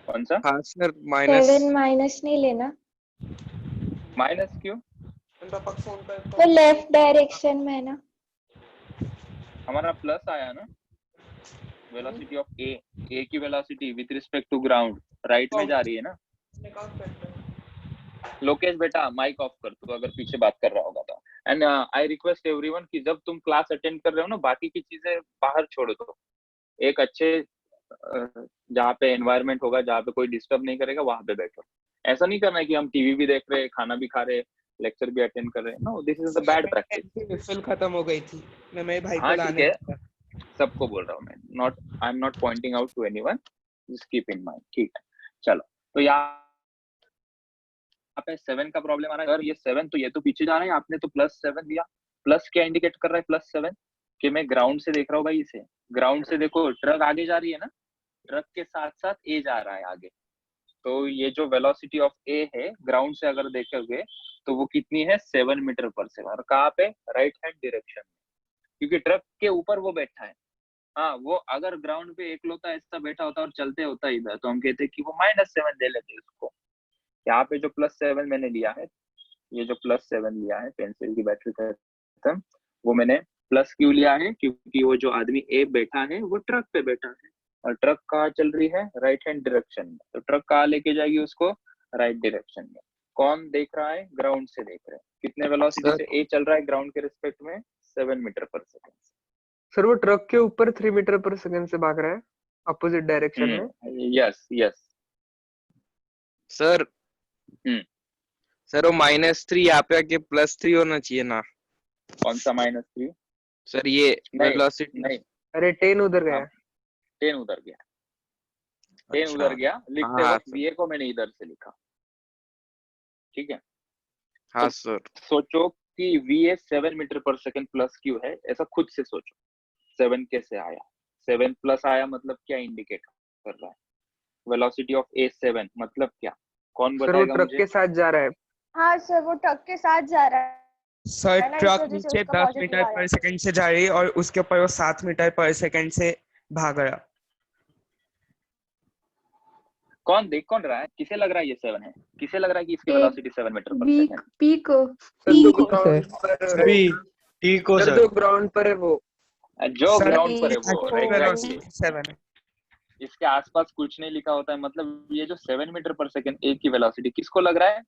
कौन सा हाँ सर 7 माइनस नहीं लेना, माइनस क्यों, तो लेफ्ट डायरेक्शन में है ना। हमारा प्लस आया ना। वेलोसिटी ऑफ ए की velocity with respect to ground right में जा रही है ना। लोकेश बेटा माइक ऑफ कर तू, अगर पीछे बात कर रहा होगा तो। एंड आई रिक्वेस्ट एवरीवन कि जब तुम क्लास अटेंड कर रहे हो ना, बाकी की चीजें बाहर छोड़ दो, एक अच्छे जहाँ पे एनवायरनमेंट होगा, जहाँ पे कोई डिस्टर्ब नहीं करेगा, वहां पे बैठो। ऐसा नहीं करना है कि हम टीवी भी देख रहे हैं, खाना भी खा रहे हैं, लेक्चर भी अटेंड कर रहे हैं। No, this is the bad practice. Refill खत्म हो गई थी, मैं मेरे भाई को हाँ ठीक लाने है, गया था। सबको बोल रहा हूँ मैं, I am not pointing out to anyone, just keep in mind, ठीक है। चलो, तो यहाँ पे 7 का प्रॉब्लम आ रहा है। अगर ये 7, तो ये तो पीछे जा रहा है, आपने तो +7 दिया। प्लस क्या इंडिकेट कर रहा है, +7 कि मैं ग्राउंड से देख रहा हूँ भाई इसे। ग्राउंड से देखो, ट्रक आगे जा रही है ना, ट्रक के साथ साथ ए जा रहा है आगे। तो ये जो वेलोसिटी ऑफ ए है ग्राउंड से अगर देखोगे तो वो कितनी है, 7 मीटर पर सेकंड। और कहाँ पे, राइट हैंड डायरेक्शन, क्योंकि ट्रक के ऊपर वो बैठा है। हाँ, वो अगर ग्राउंड पे एकलौता ऐसा बैठा होता और चलते होता इधर, तो हम कहते कि वो -7 दे लेते उसको। यहाँ पे जो +7 मैंने लिया है, ये जो +7 लिया है, पेंसिल की बैटरी खत्म, वो मैंने प्लस क्यों लिया है, क्योंकि वो जो आदमी ए बैठा है वो ट्रक पे बैठा है, और ट्रक कहाँ चल रही है, राइट हैंड डायरेक्शन में। तो ट्रक कहाँ लेके जाएगी उसको, राइट डायरेक्शन में। कौन देख रहा है, ग्राउंड से देख रहे हैं। कितने वेलोसिटी से ए चल रहा है ग्राउंड के रिस्पेक्ट में, 7 मीटर पर सेकंड। सर वो ट्रक के ऊपर 3 मीटर पर सेकंड से भाग रहा है अपोजिट डायरेक्शन में। यस यस सर सर वो -3 यहाँ पे आके +3 होना चाहिए ना। कौन सा -3, सर ये वेलोसिटी नहीं, अरे 10 उधर गया। 10 उधर गया, 10 उधर गया। लिखते हाँ, वक्त VA को मैंने इधर से लिखा, ठीक है, हाँ सर। सोचो कि वी 7 मीटर पर सेकंड प्लस क्यू है, ऐसा खुद से सोचो 7 कैसे आया, 7 प्लस आया मतलब क्या इंडिकेट कर रहा है, वेलोसिटी ऑफ ए 7 मतलब क्या, कौन सर वो बताएगा ट्रक मुझे? के साथ जा रहा है। हाँ सर, वो ट्रक के साथ जा रहा है सर ना, इस ट्रक वजह से नीचे उसका 10 पॉजिटिव मीटर आया। पर सेकंड से जा रही है और उसके ऊपर वो 7 मीटर पर सेकंड से भाग रहा। कौन रहा है, किसे लग रहा है ये 7 है, किसे लग रहा है कि इसकी एक वेलोसिटी 7 मीटर पर बी सेकंड? बी को सर बी दो को ग्राउंड पर बी टी को सर, सर। दो ग्राउंड पर है वो। जो सर ग्राउंड पर है वो एक्चुअली एग्जैक्टली, वेलोसिटी 7 है। इसके आसपास कुछ नहीं लिखा होता है, मतलब ये जो 7 मीटर पर सेकंड एक की वेलोसिटी किसको लग रहा है,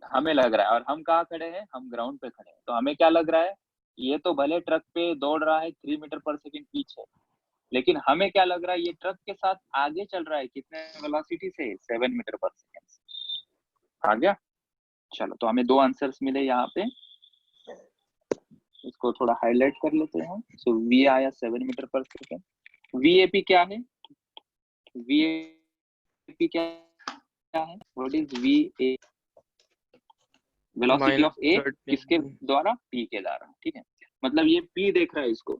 हमें लग रहा है, और हम कहाँ खड़े हैं, हम ग्राउंड पे खड़े हैं, तो हमें क्या लग रहा है, ये तो भले ट्रक पे दौड़ रहा है 3 मीटर पर सेकंड पीछे, लेकिन हमें क्या लग रहा है, ये ट्रक के साथ आगे चल रहा है कितने वेलोसिटी से, 7 मीटर पर सेकंड। आ गया, चलो तो हमें 2 आंसर्स मिले यहाँ पे, इसको थोड़ा हाईलाइट कर लेते हैं। सो वी आया 7 मीटर पर सेकंड। वीएपी क्या है, वीएपी क्या है, what is VA, velocity of A किसके द्वारा, पी के द्वारा, ठीक है, मतलब ये पी देख रहा है इसको,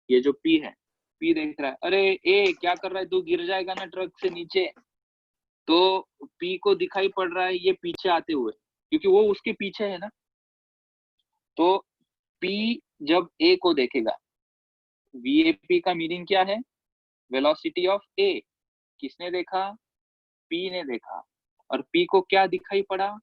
ये जो पी है, पी देख रहा है, अरे ए क्या कर रहा है, तू गिर जाएगा ना ट्रक से नीचे, तो पी को दिखाई पड़ रहा है ये पीछे आते हुए, क्योंकि वो उसके पीछे है ना, तो पी जब ए को देखेगा, वीएपी का मीनिंग क्या है, वेलोसिटी ऑफ ए, किसने देखा, पी ने देखा, और पी को क्या दिखाई पड़ा,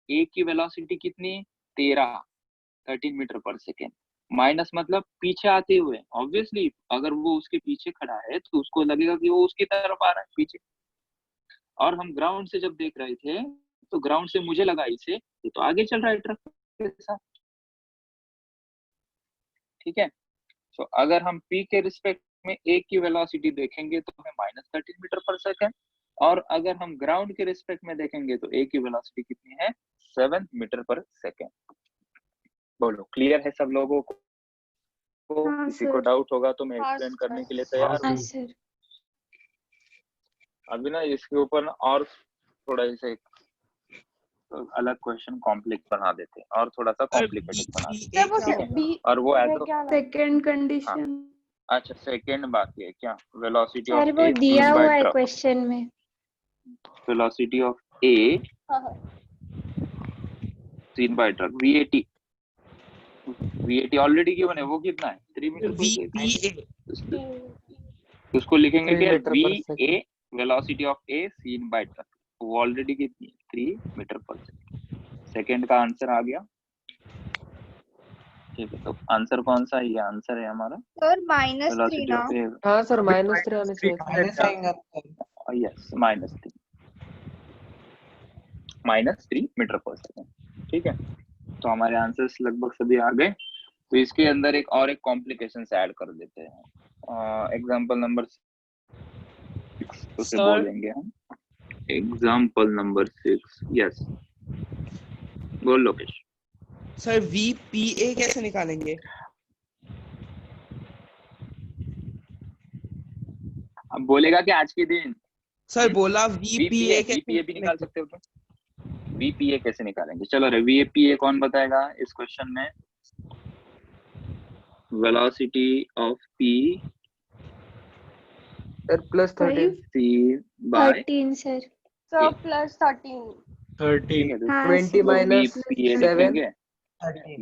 ए की वेलोसिटी कितनी, 13 मीटर पर सेकेंड, माइनस मतलब पीछे आते हुए, ऑब्वियसली अगर वो उसके पीछे खड़ा है तो उसको लगेगा कि वो उसकी तरफ आ रहा है पीछे, और हम ग्राउंड से जब देख रहे थे तो ग्राउंड से मुझे लगा इसे ये तो आगे चल रहा है ट्रक के साथ, ठीक है। तो अगर हम पी के रिस्पेक्ट में ए की वेलोसिटी देखेंगे तो हमें -13 मीटर पर सेकेंड, और अगर हम ग्राउंड के रिस्पेक्ट में देखेंगे तो ए की वेलोसिटी कितनी है, 7 मीटर पर सेकेंड। बोलो क्लियर है सब लोगों को, हाँ किसी को सर। डाउट होगा तो मैं हाँ एक्सप्लेन सर। करने के लिए तैयार हूँ। हाँ सर। अभी ना इसके ऊपर ना और थोड़ा इसे अलग क्वेश्चन कॉम्प्लेक्स बना देते हैं, और थोड़ा सा कॉम्प्लिकेटेड बना देते सर वो हैं, बी और वो में एज क्या नाम? सेकंड कंडीशन अच्छा सेकेंड बाकी है क्या, वेलोसिटी सर ऑफ वो ए दिया सीन हुआ बाय है ट्रक, क्वेश्चन में। वेलोसिटी ऑफ ए हाँ हाँ। Seen by truck, VAT, VAT already given है, वो कितना है, 3 मीटर पर सेकंड, उसको लिखेंगे 3 क्या, मीटर वी पर ए second. Velocity of A seen by truck, वो ऑलरेडी कितनी, 3 मीटर पर सेकंड, सेकंड का आंसर आ गया, ठीक है। तो आंसर कौन सा है, ये आंसर है हमारा, सर -3 वेलोसिटी ना? ऑफ ए, हाँ सर, -3 आने चाहिए था। यस -3 मीटर पर सेकंड, ठीक है। तो हमारे आंसर्स लगभग सभी आ गए, तो इसके अंदर एक और एक कॉम्प्लिकेशन ऐड कर देते हैं, एग्जांपल नंबर 6 उसे बोलेंगे हम, एग्जांपल नंबर 6, यस बोल लोकेश। सर VPA कैसे निकालेंगे? अब बोलेगा कि आज के दिन सर बोला VPA कैसे वीपीए भी निकाल निकालेंगे? सकते हो तुम, वीपीए कैसे निकालेंगे, चलो रे वीपीए कौन बताएगा इस क्वेश्चन में, velocity of P sir +13 see by 13 sir. Sir +13। 13 हाँ 20 सर। माइनस वीपीए 7 लिखेंगे,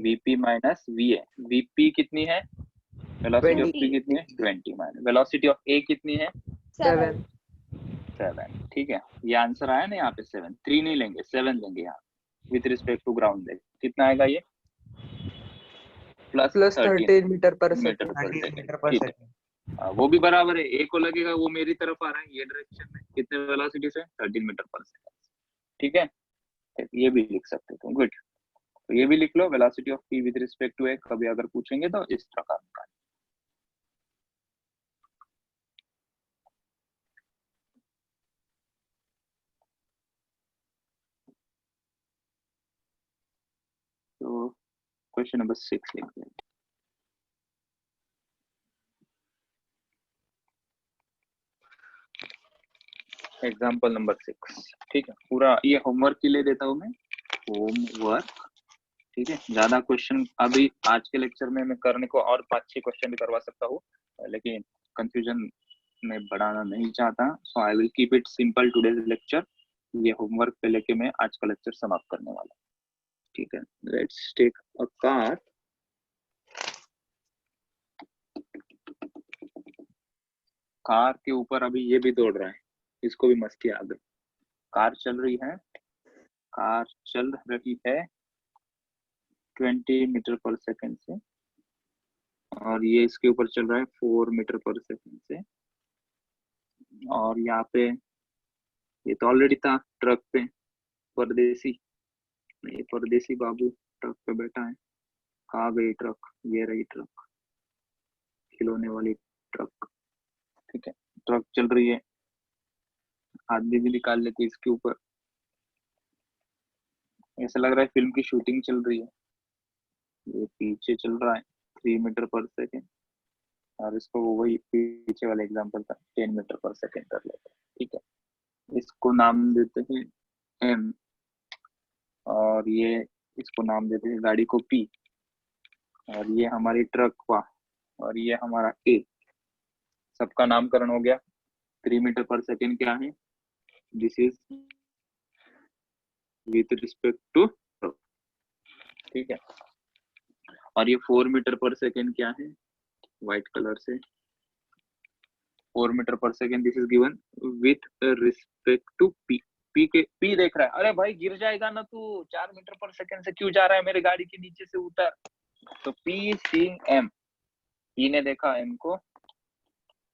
वीपी माइनस वीए, वीपी कितनी है, वेलोसिटी ऑफ 20 पी कितनी है, 20 माइनस वेलोसिटी ऑफ ए कितनी है, 7 7, ठीक है। ये आंसर आया ना यहाँ पे 7, 3 नहीं लेंगे 7 लेंगे यहाँ, विथ रिस्पेक्ट टू ग्राउंड लेंगे, कितना आएगा ये, +13 मीटर पर मीटर सेकंड। पर सेकंड, ठीक है। वो भी बराबर है, ए को लगेगा वो मेरी तरफ आ रहा है ये डायरेक्शन में, कितने वेलोसिटी से, 13 मीटर पर सेकंड, ठीक है। ये भी लिख सकते हो, गुड, तो ये भी लिख लो, velocity of P with respect to A, कभी अगर पूछेंगे तो इस प्रकार का। तो क्वेश्चन नंबर 6 लिख लें, एग्जाम्पल नंबर 6, ठीक है। पूरा ये होमवर्क के लिए देता हूँ मैं, होमवर्क, ठीक है। ज्यादा क्वेश्चन अभी आज के लेक्चर में मैं करने को और 5-6 क्वेश्चन भी करवा सकता हूँ, लेकिन कंफ्यूजन में बढ़ाना नहीं चाहता, so I will keep it simple today's lecture. ये होमवर्क पे लेके मैं आज का लेक्चर समाप्त करने वाला, ठीक है। Let's take a car. Car के ऊपर अभी ये भी दौड़ रहा है, इसको भी मस्ती आ गई। कार चल रही है, कार चल रही है 20 मीटर पर सेकंड से, और ये इसके ऊपर चल रहा है 4 मीटर पर सेकंड से। और यहाँ पे ये तो ऑलरेडी था ट्रक पे, परदेसी, ये परदेसी बाबू ट्रक पे बैठा है। कहाँ गई ट्रक? ये रही ट्रक, खिलौने वाली ट्रक, ठीक है। ट्रक चल रही है, आदमी भी निकाल लेते इसके ऊपर। ऐसा लग रहा है फिल्म की शूटिंग चल रही है। ये पीछे चल रहा है 3 मीटर पर सेकेंड, और इसको वही पीछे वाला एग्जांपल था 10 मीटर पर सेकेंड कर लेते हैं, ठीक है। इसको नाम देते हैं एम, और ये इसको नाम देते हैं गाड़ी को पी, और ये हमारी ट्रक का, और ये हमारा ए। सबका नामकरण हो गया। 3 मीटर पर सेकेंड क्या है? This is with respect to truck, ठीक है। और ये 4 मीटर पर सेकेंड क्या है? व्हाइट कलर से 4 मीटर पर second, this is given with respect to P. P देख रहा है, अरे भाई गिर जाएगा ना तू, 4 मीटर पर सेकेंड से क्यों जा रहा है मेरे गाड़ी के नीचे से, उतर। तो पी सीइंग एम, पी ने देखा एम को,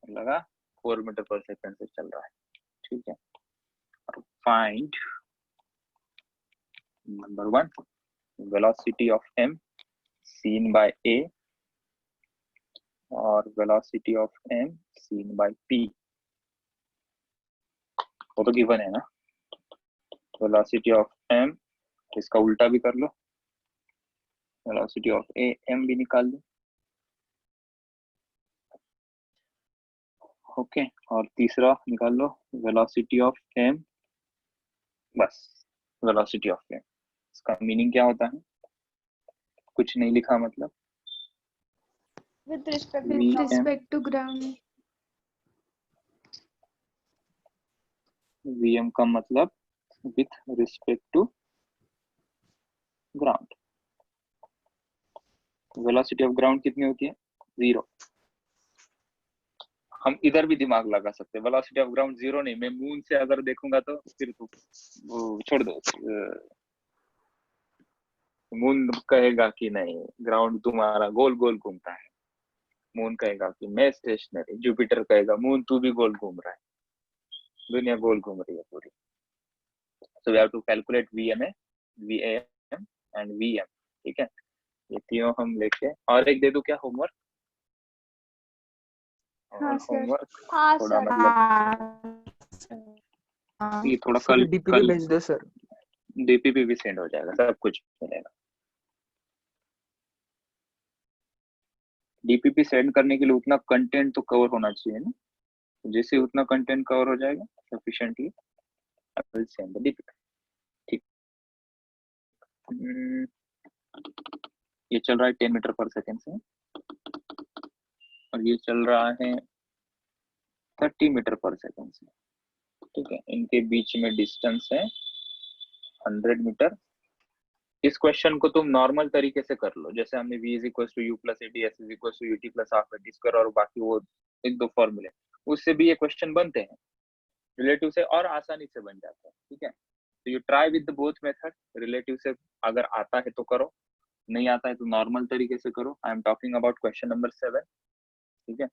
लगा 4 मीटर पर सेकेंड से चल रहा है, ठीक है। और find number 1 velocity of M seen by A और velocity of m seen by P, वो तो गिवन है ना। velocity of m, इसका उल्टा भी कर लो, velocity of A m भी निकाल लो, ओके। और तीसरा निकाल लो velocity of m, बस velocity of m। इसका मीनिंग क्या होता है? कुछ नहीं लिखा, मतलब with respect With to respect to ground. vm का मतलब with respect to ground। velocity of ground कितनी होती है? 0। हम इधर भी दिमाग लगा सकते हैं, वेलोसिटी ऑफ ग्राउंड 0 नहीं, मैं मून से अगर देखूंगा तो फिर तो वो छोड़ दो, मून कहेगा कि नहीं ग्राउंड तुम्हारा गोल गोल घूमता है, मून कहेगा कि मैं स्टेशनरी, जुपिटर कहेगा मून तू भी गोल घूम रहा है, दुनिया गोल घूम रही है पूरी। So we have to calculate VM and VM, ठीक है। ये तीनों हम लेके, और एक दे दूं क्या होमवर्क? हाँ सर। होमवर्क हाँ थोड़ा सर। मतलब ये थोड़ा सर कल डीपीपी भेज दो सर। डीपीपी भी सेंड हो जाएगा, सब कुछ मिलेगा। डीपीपी सेंड करने के लिए उतना कंटेंट तो कवर होना चाहिए ना, जैसे उतना कंटेंट कवर हो जाएगा sufficiently, I will send the DPP, ठीक। ये चल रहा है 10 मीटर पर सेकेंड से, और ये चल रहा है 30 मीटर पर सेकेंड से, ठीक है। इनके बीच में डिस्टेंस है 100 मीटर। इस क्वेश्चन को तुम नॉर्मल तरीके से कर लो, जैसे हमने v = u + ad, s = ut + half ad square, और बाकी वो 1-2 फॉर्मूले, उससे भी ये क्वेश्चन बनते हैं, रिलेटिव से और आसानी से बन जाता है, ठीक है। तो you try with both method, relative से अगर आता है तो करो, नहीं आता है तो नॉर्मल तरीके से करो। I am talking about question number 7, ठीक है।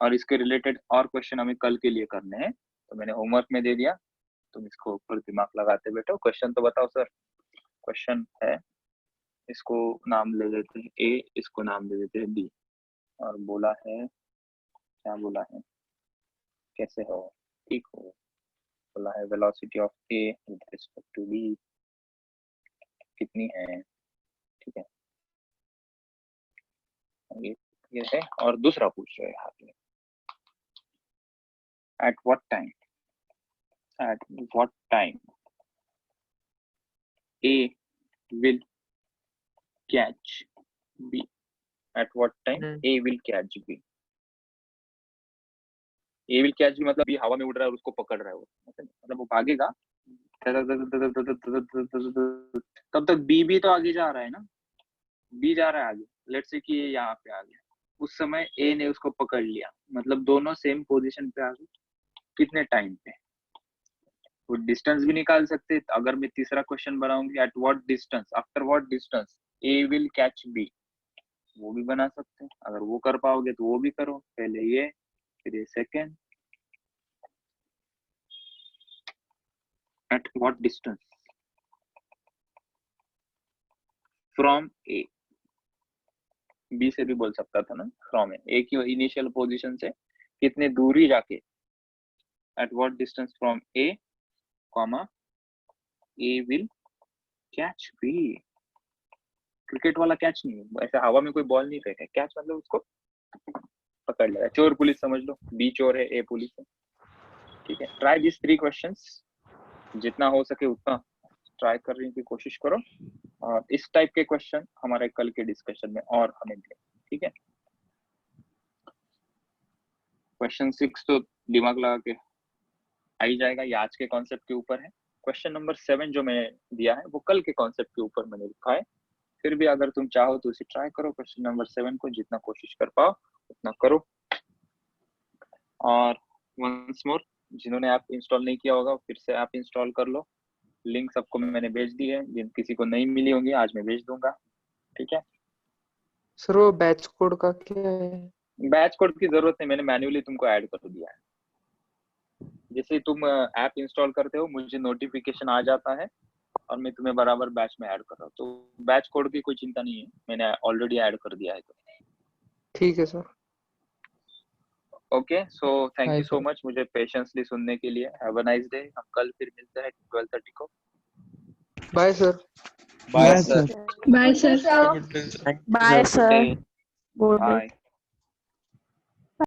और इसके रिलेटेड और क्वेश्चन हमें कल के लिए करने हैं, तो मैंने होमवर्क में दे दिया, तुम इसको ऊपर दिमाग लगाते बैठो। क्वेश्चन तो बताओ सर। क्वेश्चन है, इसको नाम ले देते हैं ए, इसको नाम दे देते हैं बी, और बोला है, क्या बोला है, कैसे हो, ठीक हो, बोला है velocity of A with respect to B कितनी है, ठीक है। ये है, और दूसरा पूछ रहे हैं यहाँ पे, at what time A will catch B. At what time A will catch B? A will catch B मतलब B हवा में उड़ रहा है और उसको पकड़ रहा है वो, मतलब वो भागेगा तब तक B भी तो आगे जा रहा है ना, B जा रहा है आगे, लेट्स से कि ये यहाँ पे आ गया, उस समय A ने उसको पकड़ लिया, मतलब दोनों सेम पोजीशन पे आ गए, कितने टाइम पे? वो डिस्टेंस भी निकाल सकते, अगर मैं तीसरा क्वेश्चन बनाऊंगी eight what distance, after what distance A will catch be, वो भी बना सकते हैं, अगर वो कर पाओगे तो वो भी करो, पहले ये फिर ये second, at what distance from A, B से भी बोल सकता था ना, फ्रॉम ए की इनिशियल पोजीशन से कितने दूरी जाके, eight what distance from A comma A will catch be, cricket वाला कैच नहीं है, ऐसे हवा में कोई बॉल नहीं फेंके, कैच मतलब उसको पकड़ लेगा, चोर पुलिस समझ लो, बी चोर है ए पुलिस है, ठीक है। ट्राई दिस 3 क्वेश्चंस, जितना हो सके उतना ट्राई करने की कोशिश करो, और इस टाइप के क्वेश्चन हमारे कल के डिस्कशन में और हमें मिले, ठीक है। क्वेश्चन 6 तो दिमाग लगा के आ ही जाएगा, ये आज के कॉन्सेप्ट के ऊपर है। क्वेश्चन नंबर 7 जो मैंने दिया है वो कल के कॉन्सेप्ट के ऊपर मैंने लिखा है, फिर भी अगर तुम चाहो तो उसे ट्राई करो, क्वेश्चन नंबर 7 को जितना कोशिश कर पाओ उतना करो। और वंस मोर, जिन्होंने ऐप इंस्टॉल नहीं किया होगा फिर से ऐप इंस्टॉल कर लो, लिंक सबको मैंने भेज दी है, जिन किसी को नहीं मिली होंगी आज मैं भेज दूंगा, ठीक है। सर वो बैच कोड का क्या है? बैच कोड की जरूरत नहीं, मैंने मैन्युअली तुमको ऐड कर दिया है, जैसे तुम ऐप इंस्टॉल करते हो मुझे नोटिफिकेशन आ जाता है और मैं तुम्हें बराबर बैच में ऐड कर रहा हूँ, तो बैच कोड की कोई चिंता नहीं है, मैंने ऑलरेडी ऐड कर दिया है। तो ठीक है sir. Okay, so thank Bye, you so sir. Much मुझे पेशेंसली सुनने के लिए। हैव अ नाइस डे, हम कल फिर मिलते हैं 12:30 को। Bye sir. Bye sir. Bye sir. Good day, sir. Bye Good sir. day. Good day. Bye.